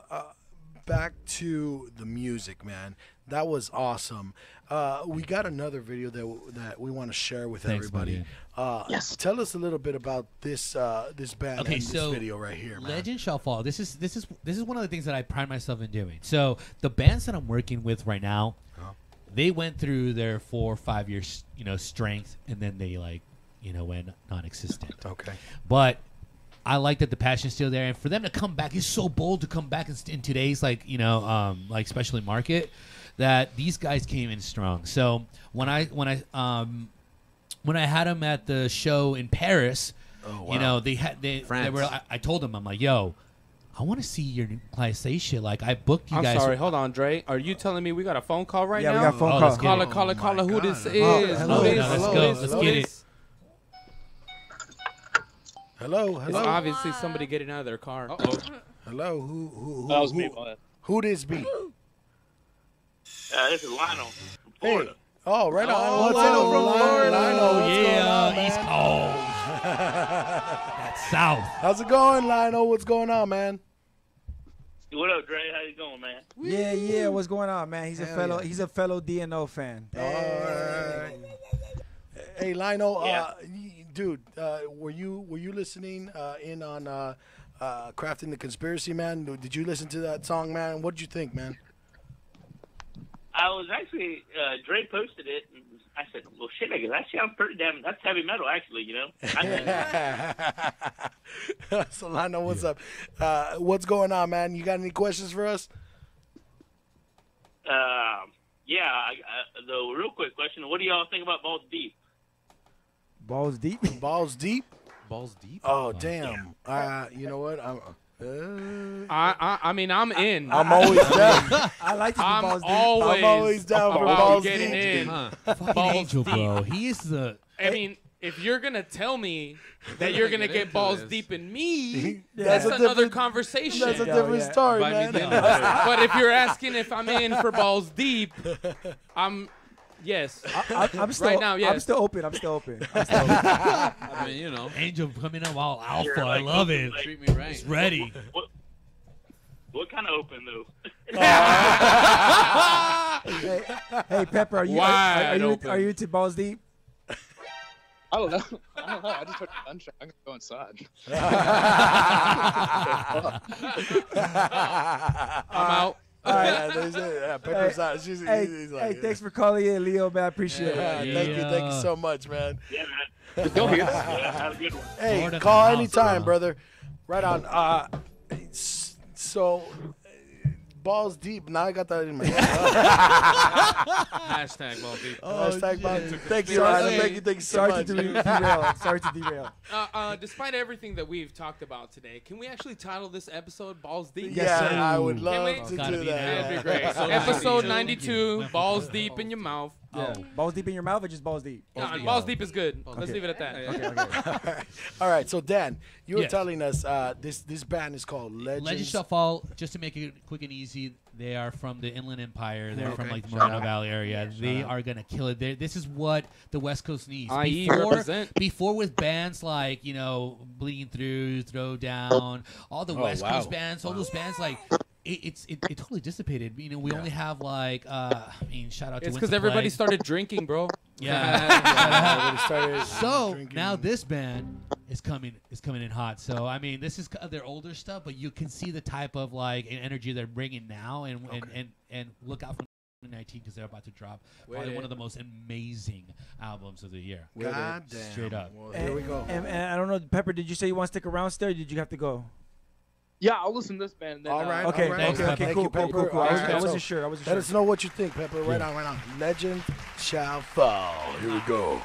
back to the music, man. That was awesome. We got another video that we want to share with Thanks, everybody. Yes. Tell us a little bit about this this band Okay, and this so video right here, man. Legend shall fall. This is one of the things that I pride myself in doing. So the bands that I'm working with right now, they went through their 4 or 5 years, strength, and then they went non-existent. Okay. But I like that the passion's still there, and for them to come back is so bold to come back in today's especially market, that these guys came in strong. So when I had them at the show in Paris, they were. I told them, I'm like, yo, I want to see your Class A shit. Like, I booked you I'm guys. sorry. Hold on, Dre. Are you telling me we got a phone call right Yeah, now? we got a phone Oh, call. let's get it. Call it. Who this is? hello. Who this? Let's Who go. this? Let's Who get this? it. Hello. It's obviously somebody getting out of their car. Hello. Who That was me, boy. Who this be? This is Lionel from Florida. Hey. Oh, right on. Oh, What's Lionel up, from Florida. Lionel, what's going on, man? East Coast. That's South. How's it going, Lionel? What's going on, man? What up, Dre? How you going, man? Yeah. What's going on, man? He's Hell He's a fellow DNO fan. All right. Hey, Lionel, Yeah. Dude, were you listening in on Crafting the Conspiracy, man? Did you listen to that song, man? What did you think, man? I was actually, Dre posted it, and I said, well, shit, I guess that sounds pretty that's heavy metal, actually, I think. So, Lionel, what's up? What's going on, man? You got any questions for us? The real quick question, what do y'all think about Balls Deep? Balls deep. Balls deep? Balls deep? Oh, damn. You know what? I mean, I'm in. I'm always down. I like to be I'm balls deep. always, I'm always down for about balls getting deep. in. Fucking Balls angel, deep. bro. He is the. I mean, if you're gonna tell me that you're gonna get balls deep in me, That's that's a another different- conversation. That's a different story, man. But if you're asking if I'm in for balls deep, yes. I'm still right now. Yes. I'm still open. I'm still open. I mean, you know, Angel coming up all alpha. You're I like, love it. treat me right. He's ready. What kind of open though? Hey, Pepper, are you are you into balls deep? I don't know. I just took the sunshine. I'm gonna go inside. I'm out. All right, Pepper's out. He's like, Hey, thanks for calling in, Leo, man. I appreciate it. Thank you so much, man. Yeah, man. Don't hear this. Yeah, have a good one. Hey, Florida call house, anytime, bro. brother. Right on. So, balls deep. Now I got that in my head. Hashtag balls deep. Hashtag balls deep. Thank you, Sorry, Adam. Thank you so much. Sorry to derail. Despite everything that we've talked about today, can we actually title this episode "Balls Deep"? Yeah, sir. I would Can love we? to Gotta do be that. That'd be great. Episode 92, balls deep in your mouth. Yeah. Balls deep in your mouth or just balls deep? Balls deep is good. Let's leave it at that. Okay. All right, so Dan, you were Yes. telling us this band is called Legends Shall Fall. Just to make it quick and easy, they are from the Inland Empire. They're from like the Moreno Valley area. They are gonna kill it. This is what the West Coast needs. IE represent. Before with bands like Bleeding Through, Throw Down, all the West Coast bands, all those bands like. It totally dissipated. We only have like shout out to It's Winter because everybody Plague. started drinking, bro. Yeah. So now this band is coming in hot. So I mean, this is their older stuff, but you can see the type of like energy they're bringing now, and look out for 2019 because they're about to drop probably one of the most amazing albums of the year. God damn. Straight up. Well, here we go. And I don't know, Pepper, did you say you want to stick around still, or did you have to go? Yeah, I'll listen to this band. And then, All right. Okay, all right. Thanks, okay, Pepper. cool. Thank you, Pepper. I wasn't So, sure. Let us know what you think, Pepper. Right on. Legend shall fall. Here we go.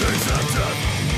Accepted.